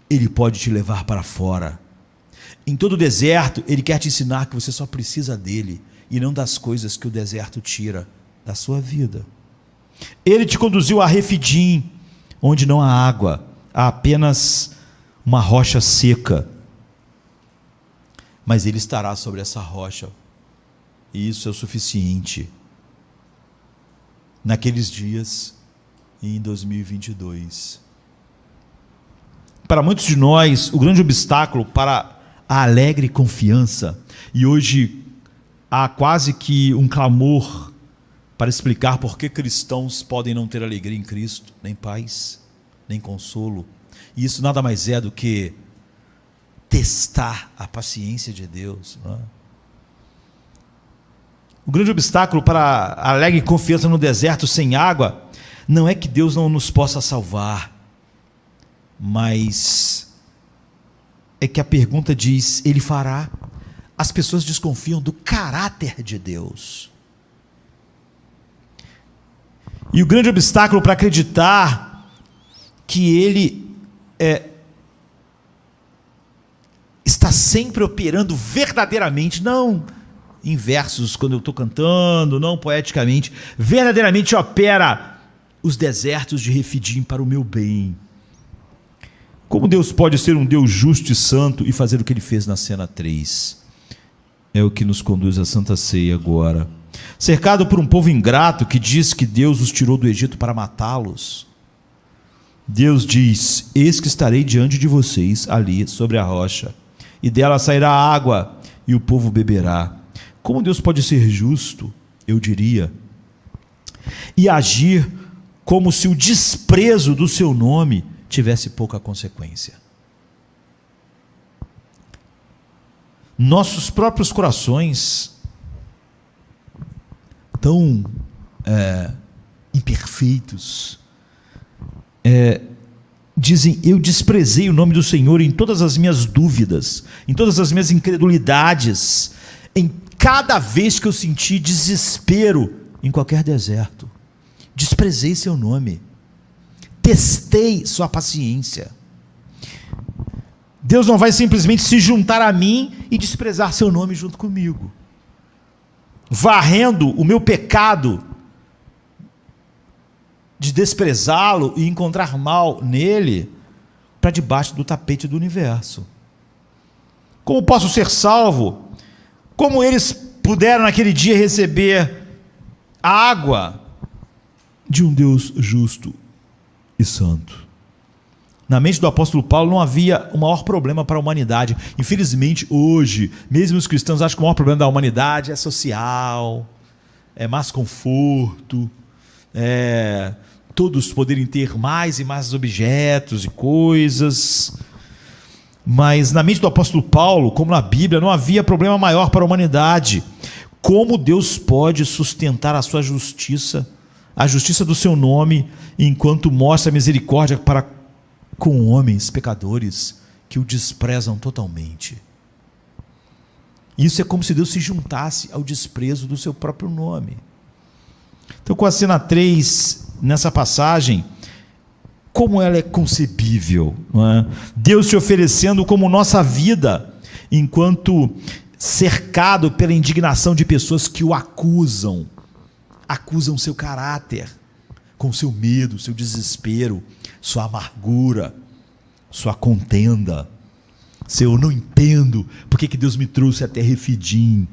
Ele pode te levar para fora. Em todo o deserto, Ele quer te ensinar que você só precisa dEle e não das coisas que o deserto tira da sua vida. Ele te conduziu a Refidim, onde não há água, há apenas uma rocha seca. Mas Ele estará sobre essa rocha, e isso é o suficiente. Naqueles dias e em 2022. Para muitos de nós, o grande obstáculo para a alegre confiança, e hoje há quase que um clamor para explicar por que cristãos podem não ter alegria em Cristo, nem paz, nem consolo, e isso nada mais é do que testar a paciência de Deus, não é? O grande obstáculo para a alegre confiança no deserto sem água, não é que Deus não nos possa salvar, mas é que a pergunta diz: Ele fará. As pessoas desconfiam do caráter de Deus. E o grande obstáculo para acreditar que Ele está sempre operando verdadeiramente, não em versos quando eu estou cantando, não poeticamente, verdadeiramente opera os desertos de Refidim para o meu bem. Como Deus pode ser um Deus justo e santo e fazer o que Ele fez na cena 3? É o que nos conduz à Santa Ceia agora. Cercado por um povo ingrato que diz que Deus os tirou do Egito para matá-los, Deus diz: eis que estarei diante de vocês ali sobre a rocha, e dela sairá água, e o povo beberá. Como Deus pode ser justo, eu diria, e agir como se o desprezo do seu nome tivesse pouca consequência? Nossos próprios corações, tão imperfeitos, dizem: eu desprezei o nome do Senhor em todas as minhas dúvidas, em todas as minhas incredulidades, em cada vez que eu senti desespero em qualquer deserto. Desprezei seu nome, testei sua paciência. Deus não vai simplesmente se juntar a mim e desprezar seu nome junto comigo, varrendo o meu pecado de desprezá-lo e encontrar mal nele para debaixo do tapete do universo. Como posso ser salvo? Como eles puderam naquele dia receber a água de um Deus justo e santo? Na mente do apóstolo Paulo não havia o maior problema para a humanidade. Infelizmente hoje, mesmo os cristãos acham que o maior problema da humanidade é social, mais conforto, todos poderem ter mais e mais objetos e coisas. Mas na mente do apóstolo Paulo, como na Bíblia, não havia problema maior para a humanidade. Como Deus pode sustentar a sua justiça, a justiça do seu nome, enquanto mostra misericórdia para com homens pecadores que o desprezam totalmente? Isso é como se Deus se juntasse ao desprezo do seu próprio nome. Então, com a cena 3, nessa passagem, como ela é concebível, não é? Deus se oferecendo como nossa vida, enquanto cercado pela indignação de pessoas que o acusam seu caráter, com seu medo, seu desespero, sua amargura, sua contenda, seu eu não entendo, por que Deus me trouxe até Refidim?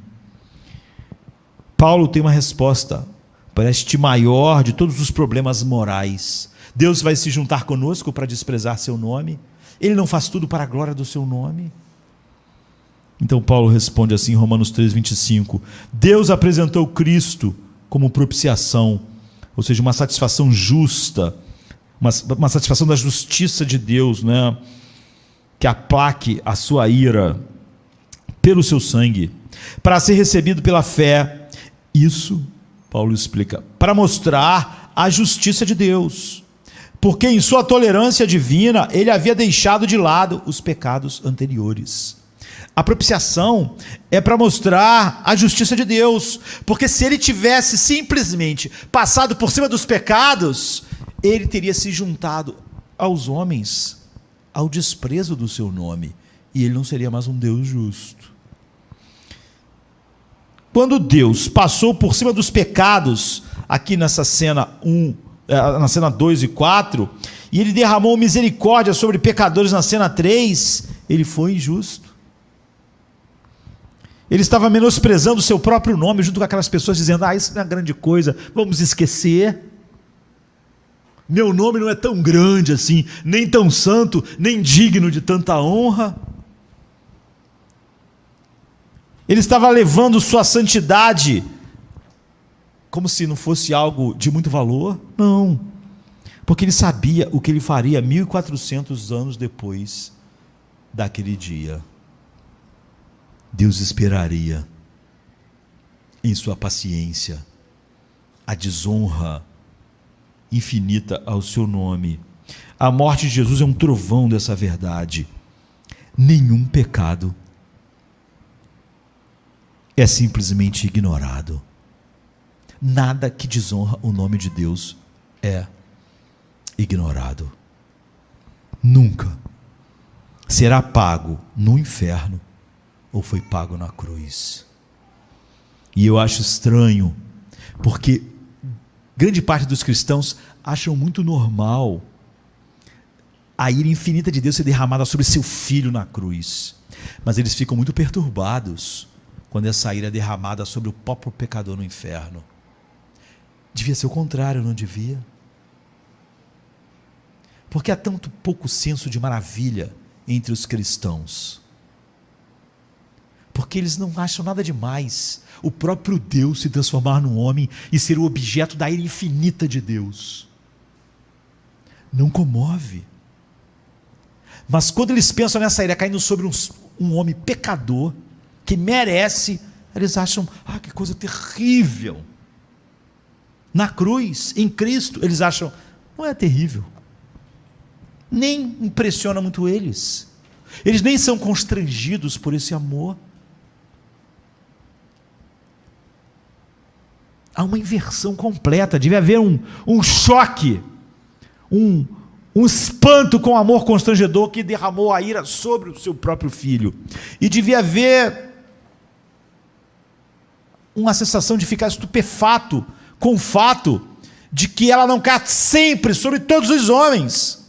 Paulo tem uma resposta para este maior de todos os problemas morais. Deus vai se juntar conosco para desprezar seu nome? Ele não faz tudo para a glória do seu nome? Então Paulo responde assim em Romanos 3:25, Deus apresentou Cristo como propiciação, ou seja, uma satisfação justa, uma satisfação da justiça de Deus, né? Que aplaque a sua ira pelo seu sangue, para ser recebido pela fé. Isso, Paulo explica, para mostrar a justiça de Deus, porque em sua tolerância divina ele havia deixado de lado os pecados anteriores. A propiciação é para mostrar a justiça de Deus, porque se ele tivesse simplesmente passado por cima dos pecados, ele teria se juntado aos homens, ao desprezo do seu nome, e ele não seria mais um Deus justo. Quando Deus passou por cima dos pecados, aqui nessa cena 2 e 4, e ele derramou misericórdia sobre pecadores na cena 3, ele foi injusto. Ele estava menosprezando o seu próprio nome, junto com aquelas pessoas dizendo, isso não é grande coisa, vamos esquecer. Meu nome não é tão grande assim, nem tão santo, nem digno de tanta honra. Ele estava levando sua santidade como se não fosse algo de muito valor? Não, porque ele sabia o que ele faria 1400 anos depois daquele dia. Deus esperaria em sua paciência a desonra infinita ao seu nome. A morte de Jesus é um trovão dessa verdade. Nenhum pecado é simplesmente ignorado. Nada que desonra o nome de Deus é ignorado. Nunca será pago no inferno ou foi pago na cruz. E eu acho estranho, porque grande parte dos cristãos acham muito normal a ira infinita de Deus ser derramada sobre seu filho na cruz, mas eles ficam muito perturbados quando essa ira é derramada sobre o próprio pecador no inferno. Devia ser o contrário, não devia? Porque há tanto pouco senso de maravilha entre os cristãos, porque eles não acham nada demais o próprio Deus se transformar num homem e ser o objeto da ira infinita de Deus. Não comove. Mas quando eles pensam nessa ira caindo sobre um homem pecador, que merece, eles acham, que coisa terrível. Na cruz, em Cristo, eles acham, não é terrível. Nem impressiona muito eles. Eles nem são constrangidos por esse amor. Há uma inversão completa, deve haver um choque, um espanto com o amor constrangedor que derramou a ira sobre o seu próprio filho. E devia haver uma sensação de ficar estupefato com o fato de que ela não cai sempre sobre todos os homens.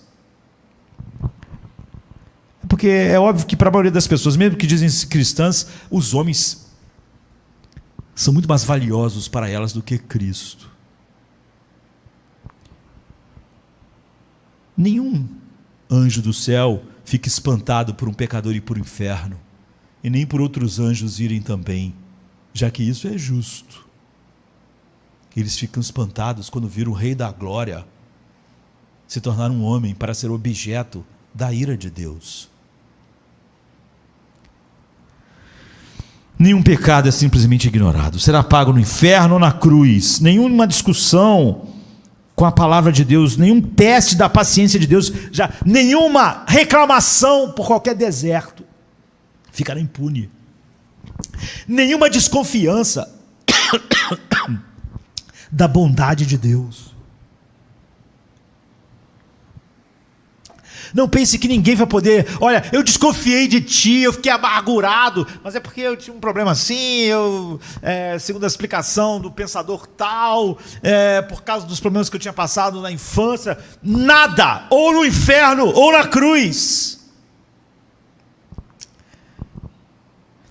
Porque é óbvio que para a maioria das pessoas, mesmo que dizem cristãs, os homens são muito mais valiosos para elas do que Cristo. Nenhum anjo do céu fica espantado por um pecador ir para o inferno, e nem por outros anjos irem também, já que isso é justo. Eles ficam espantados quando viram o Rei da Glória se tornar um homem para ser objeto da ira de Deus. Nenhum pecado é simplesmente ignorado. Será pago no inferno ou na cruz. Nenhuma discussão com a palavra de Deus, nenhum teste da paciência de Deus, já nenhuma reclamação por qualquer deserto ficará impune. Nenhuma desconfiança da bondade de Deus. Não pense que ninguém vai poder, olha, eu desconfiei de ti, eu fiquei amargurado, mas é porque eu tinha um problema assim, segundo a explicação do pensador tal, por causa dos problemas que eu tinha passado na infância. Nada, ou no inferno, ou na cruz.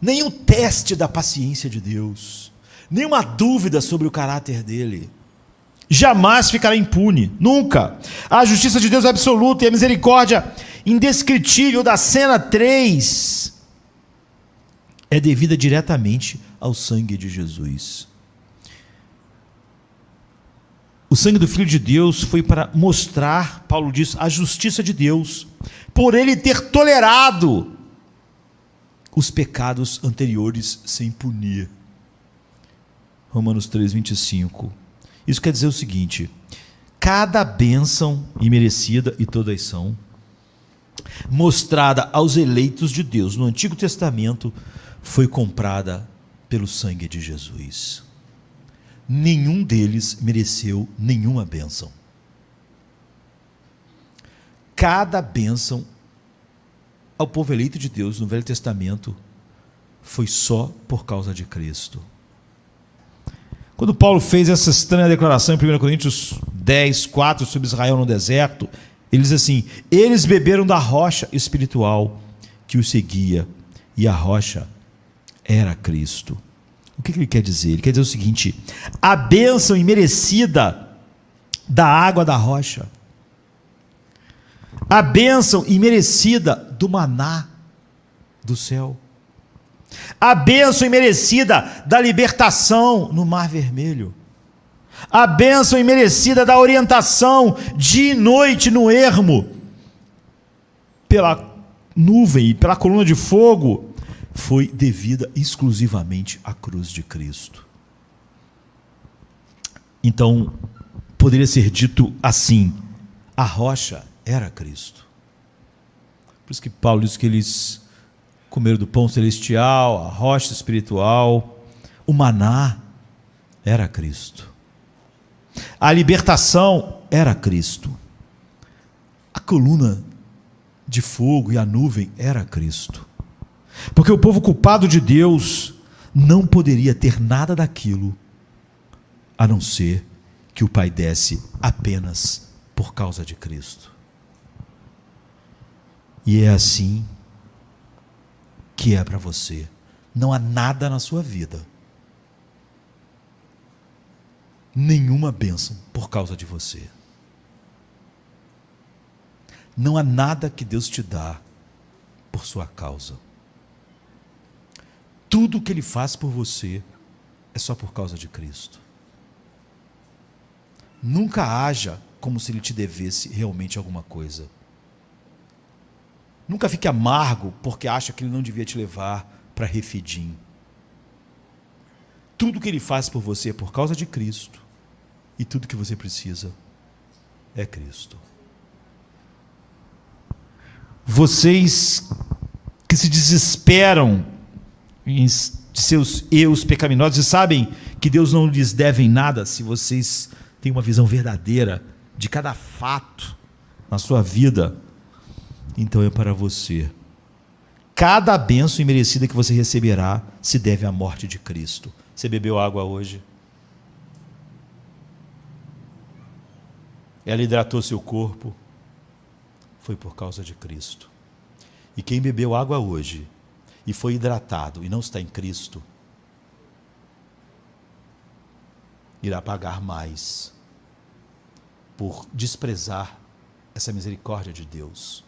Nenhum teste da paciência de Deus, nenhuma dúvida sobre o caráter dele, jamais ficará impune, nunca. A justiça de Deus é absoluta e a misericórdia indescritível da cena 3 é devida diretamente ao sangue de Jesus. O sangue do Filho de Deus foi para mostrar, Paulo diz, a justiça de Deus, por ele ter tolerado os pecados anteriores sem punir. Romanos 3, 25. Isso quer dizer o seguinte: cada bênção imerecida, e todas são, mostrada aos eleitos de Deus no Antigo Testamento, foi comprada pelo sangue de Jesus. Nenhum deles mereceu nenhuma bênção. Cada bênção ao povo eleito de Deus no Velho Testamento foi só por causa de Cristo. Quando Paulo fez essa estranha declaração em 1 Coríntios 10, 4, sobre Israel no deserto, ele diz assim: eles beberam da rocha espiritual que os seguia, e a rocha era Cristo. O que ele quer dizer? Ele quer dizer o seguinte: a bênção imerecida da água da rocha, a bênção imerecida do maná do céu, a bênção imerecida da libertação no Mar Vermelho, a bênção imerecida da orientação dia e noite no ermo, pela nuvem e pela coluna de fogo, foi devida exclusivamente à cruz de Cristo. Então, poderia ser dito assim: a rocha era Cristo. Por isso que Paulo diz que eles comeram do pão celestial, a rocha espiritual, o maná era Cristo. A libertação era Cristo. A coluna de fogo e a nuvem era Cristo. Porque o povo culpado de Deus não poderia ter nada daquilo, a não ser que o Pai desse apenas por causa de Cristo. E é assim que é para você. Não há nada na sua vida, nenhuma bênção por causa de você. Não há nada que Deus te dá por sua causa. Tudo o que Ele faz por você é só por causa de Cristo. Nunca haja como se Ele te devesse realmente alguma coisa. Nunca fique amargo porque acha que Ele não devia te levar para Refidim. Tudo que Ele faz por você é por causa de Cristo, e tudo que você precisa é Cristo. Vocês que se desesperam de seus erros pecaminosos e sabem que Deus não lhes deve nada, se vocês têm uma visão verdadeira de cada fato na sua vida, então é para você. Cada bênção imerecida que você receberá se deve à morte de Cristo. Você bebeu água hoje? Ela hidratou seu corpo? Foi por causa de Cristo. E quem bebeu água hoje e foi hidratado e não está em Cristo, irá pagar mais por desprezar essa misericórdia de Deus.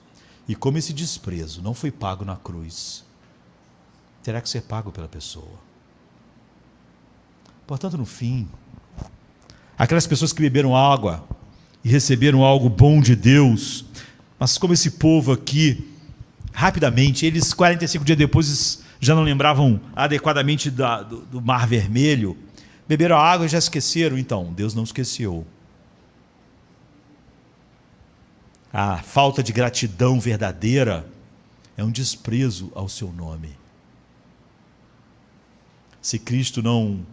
E como esse desprezo não foi pago na cruz, terá que ser pago pela pessoa. Portanto, no fim, aquelas pessoas que beberam água e receberam algo bom de Deus, mas como esse povo aqui, rapidamente, eles 45 dias depois já não lembravam adequadamente do Mar Vermelho, beberam a água e já esqueceram. Então, Deus não esqueceu. A falta de gratidão verdadeira é um desprezo ao seu nome. Se Cristo não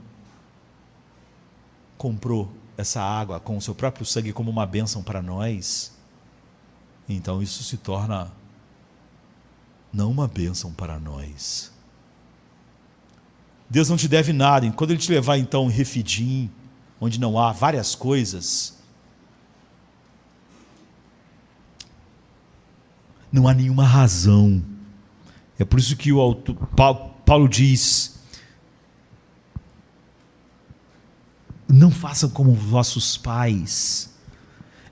comprou essa água com o seu próprio sangue como uma bênção para nós, então isso se torna não uma bênção para nós. Deus não te deve nada. Quando Ele te levar então em Refidim, onde não há várias coisas, não há nenhuma razão. É por isso que Paulo diz: não façam como vossos pais.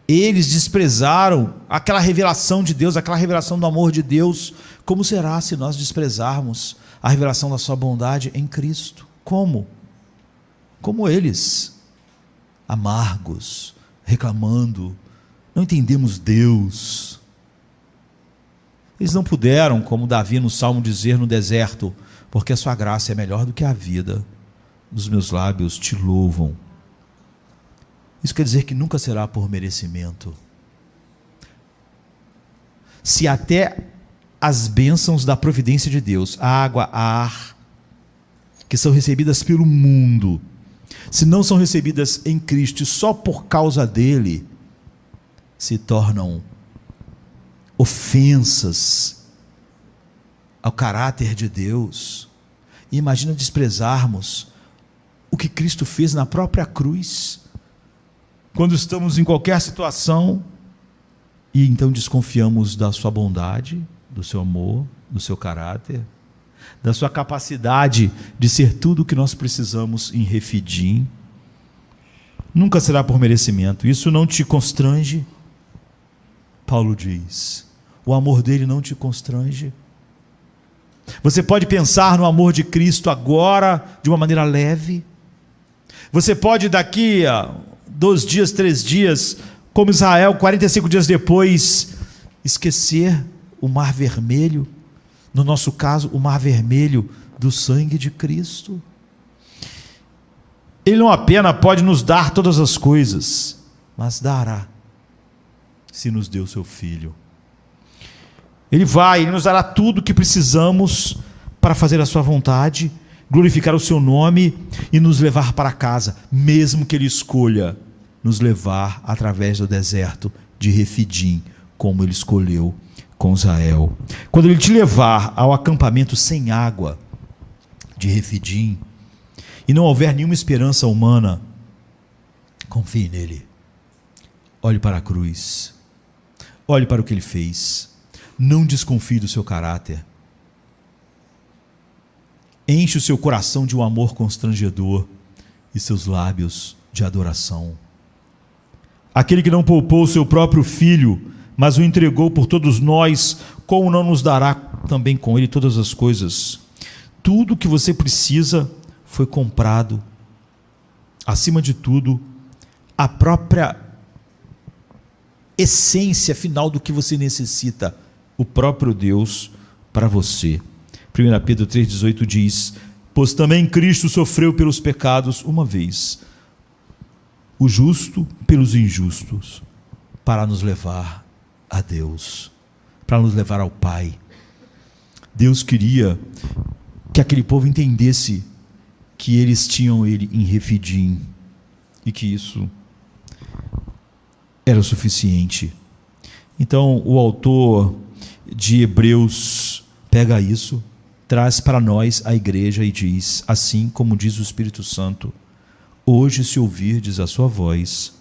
Eles desprezaram aquela revelação de Deus, aquela revelação do amor de Deus. Como será se nós desprezarmos a revelação da sua bondade em Cristo? Como? Como eles, amargos, reclamando, não entendemos Deus. Eles não puderam, como Davi no Salmo dizer no deserto: porque a sua graça é melhor do que a vida, os meus lábios te louvam. Isso quer dizer que nunca será por merecimento. Se até as bênçãos da providência de Deus, a água, a ar, que são recebidas pelo mundo, se não são recebidas em Cristo e só por causa dele, se tornam ofensas ao caráter de Deus. E imagina desprezarmos o que Cristo fez na própria cruz, quando estamos em qualquer situação, e então desconfiamos da sua bondade, do seu amor, do seu caráter, da sua capacidade de ser tudo o que nós precisamos em Refidim. Nunca será por merecimento. Isso não te constrange? Paulo diz, o amor dele não te constrange? Você pode pensar no amor de Cristo agora de uma maneira leve. Você pode daqui a 2 dias, 3 dias, como Israel, 45 dias depois, esquecer o Mar Vermelho, no nosso caso, o Mar Vermelho do sangue de Cristo. Ele não apenas pode nos dar todas as coisas, mas dará, se nos deu seu Filho. Ele nos dará tudo o que precisamos para fazer a sua vontade, glorificar o seu nome e nos levar para casa, mesmo que Ele escolha nos levar através do deserto de Refidim, como Ele escolheu com Israel. Quando Ele te levar ao acampamento sem água de Refidim, e não houver nenhuma esperança humana, confie nele. Olhe para a cruz, olhe para o que Ele fez, não desconfie do seu caráter, enche o seu coração de um amor constrangedor e seus lábios de adoração. Aquele que não poupou o seu próprio Filho, mas o entregou por todos nós, como não nos dará também com Ele todas as coisas? Tudo o que você precisa foi comprado. Acima de tudo, a própria essência final do que você necessita, o próprio Deus para você. 1 Pedro 3,18 diz: pois também Cristo sofreu pelos pecados uma vez, o justo pelos injustos, para nos levar a Deus, para nos levar ao Pai. Deus queria que aquele povo entendesse que eles tinham Ele em Refidim, e que isso era o suficiente. Então o autor de Hebreus pega isso, traz para nós a igreja e diz: assim como diz o Espírito Santo, hoje, se ouvirdes a sua voz,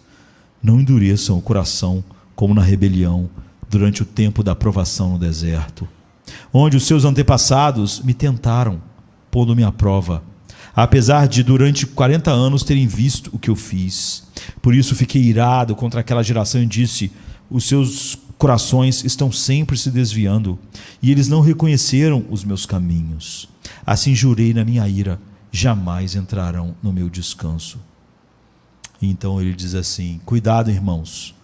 não endureçam o coração como na rebelião durante o tempo da provação no deserto, onde os seus antepassados me tentaram, pondo-me à prova, apesar de durante 40 anos terem visto o que eu fiz. Por isso fiquei irado contra aquela geração e disse: os seus corações estão sempre se desviando, e eles não reconheceram os meus caminhos. Assim jurei na minha ira: jamais entrarão no meu descanso. Então ele diz assim: cuidado, irmãos,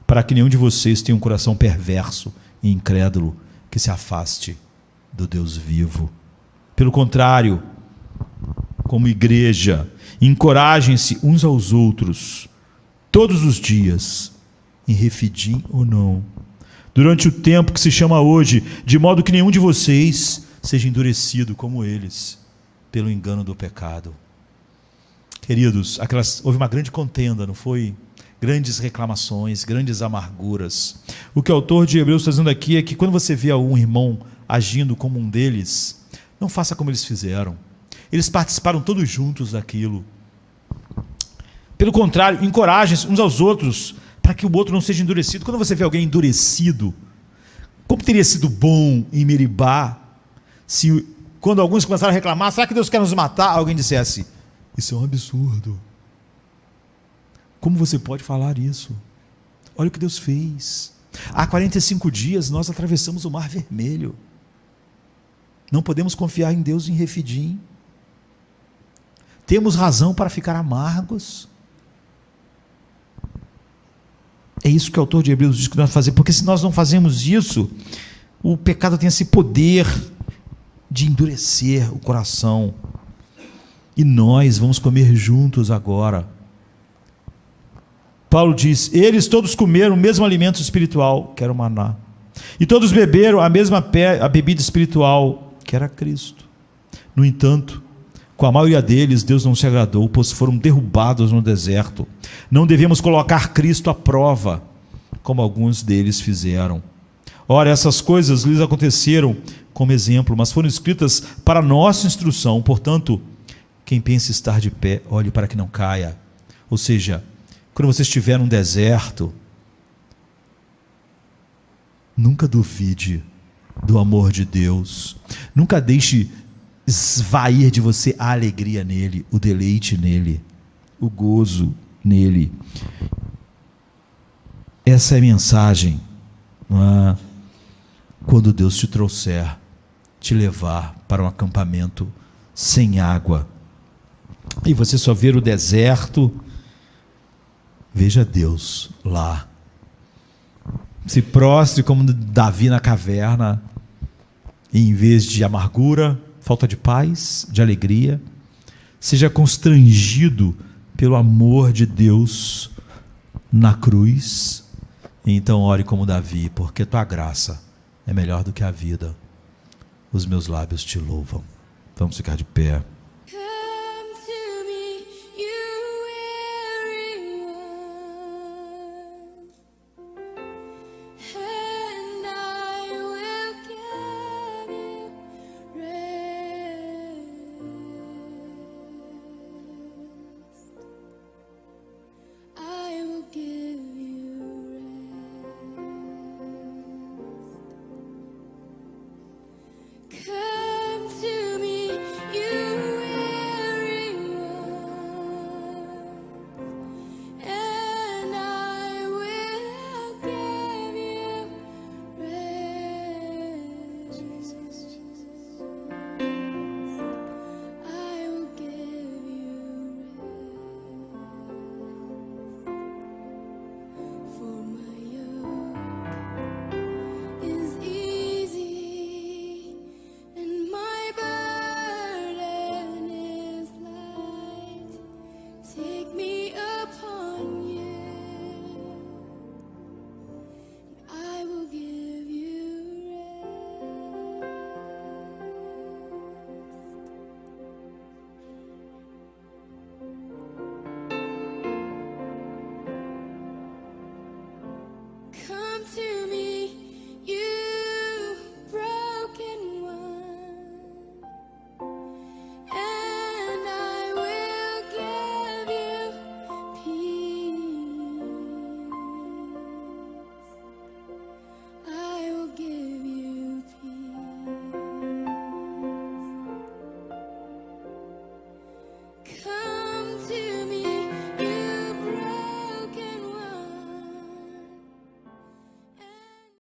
para que nenhum de vocês tenha um coração perverso e incrédulo que se afaste do Deus vivo. Pelo contrário, como igreja, encorajem-se uns aos outros todos os dias, em Refidim ou não, durante o tempo que se chama hoje, de modo que nenhum de vocês seja endurecido como eles, pelo engano do pecado. Queridos, houve uma grande contenda, não foi? Grandes reclamações, grandes amarguras. O que o autor de Hebreus está dizendo aqui é que quando você vê algum irmão agindo como um deles, não faça como eles fizeram. Eles participaram todos juntos daquilo. Pelo contrário, encorajem-se uns aos outros para que o outro não seja endurecido. Quando você vê alguém endurecido, como teria sido bom em Meribá se, quando alguns começaram a reclamar, será que Deus quer nos matar? Alguém dissesse: isso é um absurdo. Como você pode falar isso? Olha o que Deus fez. Há 45 dias nós atravessamos o Mar Vermelho. Não podemos confiar em Deus em Refidim. Temos razão para ficar amargos. É isso que o autor de Hebreus diz que nós fazemos, porque se nós não fazemos isso, o pecado tem esse poder de endurecer o coração. E nós vamos comer juntos agora. Paulo diz: eles todos comeram o mesmo alimento espiritual, que era o maná, e todos beberam a mesma bebida espiritual, que era Cristo. No entanto, com a maioria deles Deus não se agradou, pois foram derrubados no deserto. Não devemos colocar Cristo à prova, como alguns deles fizeram. Ora, essas coisas lhes aconteceram como exemplo, mas foram escritas para nossa instrução. Portanto, quem pensa estar de pé, olhe para que não caia. Ou seja, quando você estiver num deserto, nunca duvide do amor de Deus. Nunca deixe esvair de você a alegria nele, o deleite nele, o gozo nele. Essa é a mensagem, não é? Quando Deus te trouxer, te levar para um acampamento sem água, e você só ver o deserto, veja Deus lá. Se prostre como Davi na caverna, e em vez de amargura, falta de paz, de alegria, seja constrangido pelo amor de Deus na cruz. E então ore como Davi: porque tua graça é melhor do que a vida, os meus lábios te louvam. Vamos ficar de pé.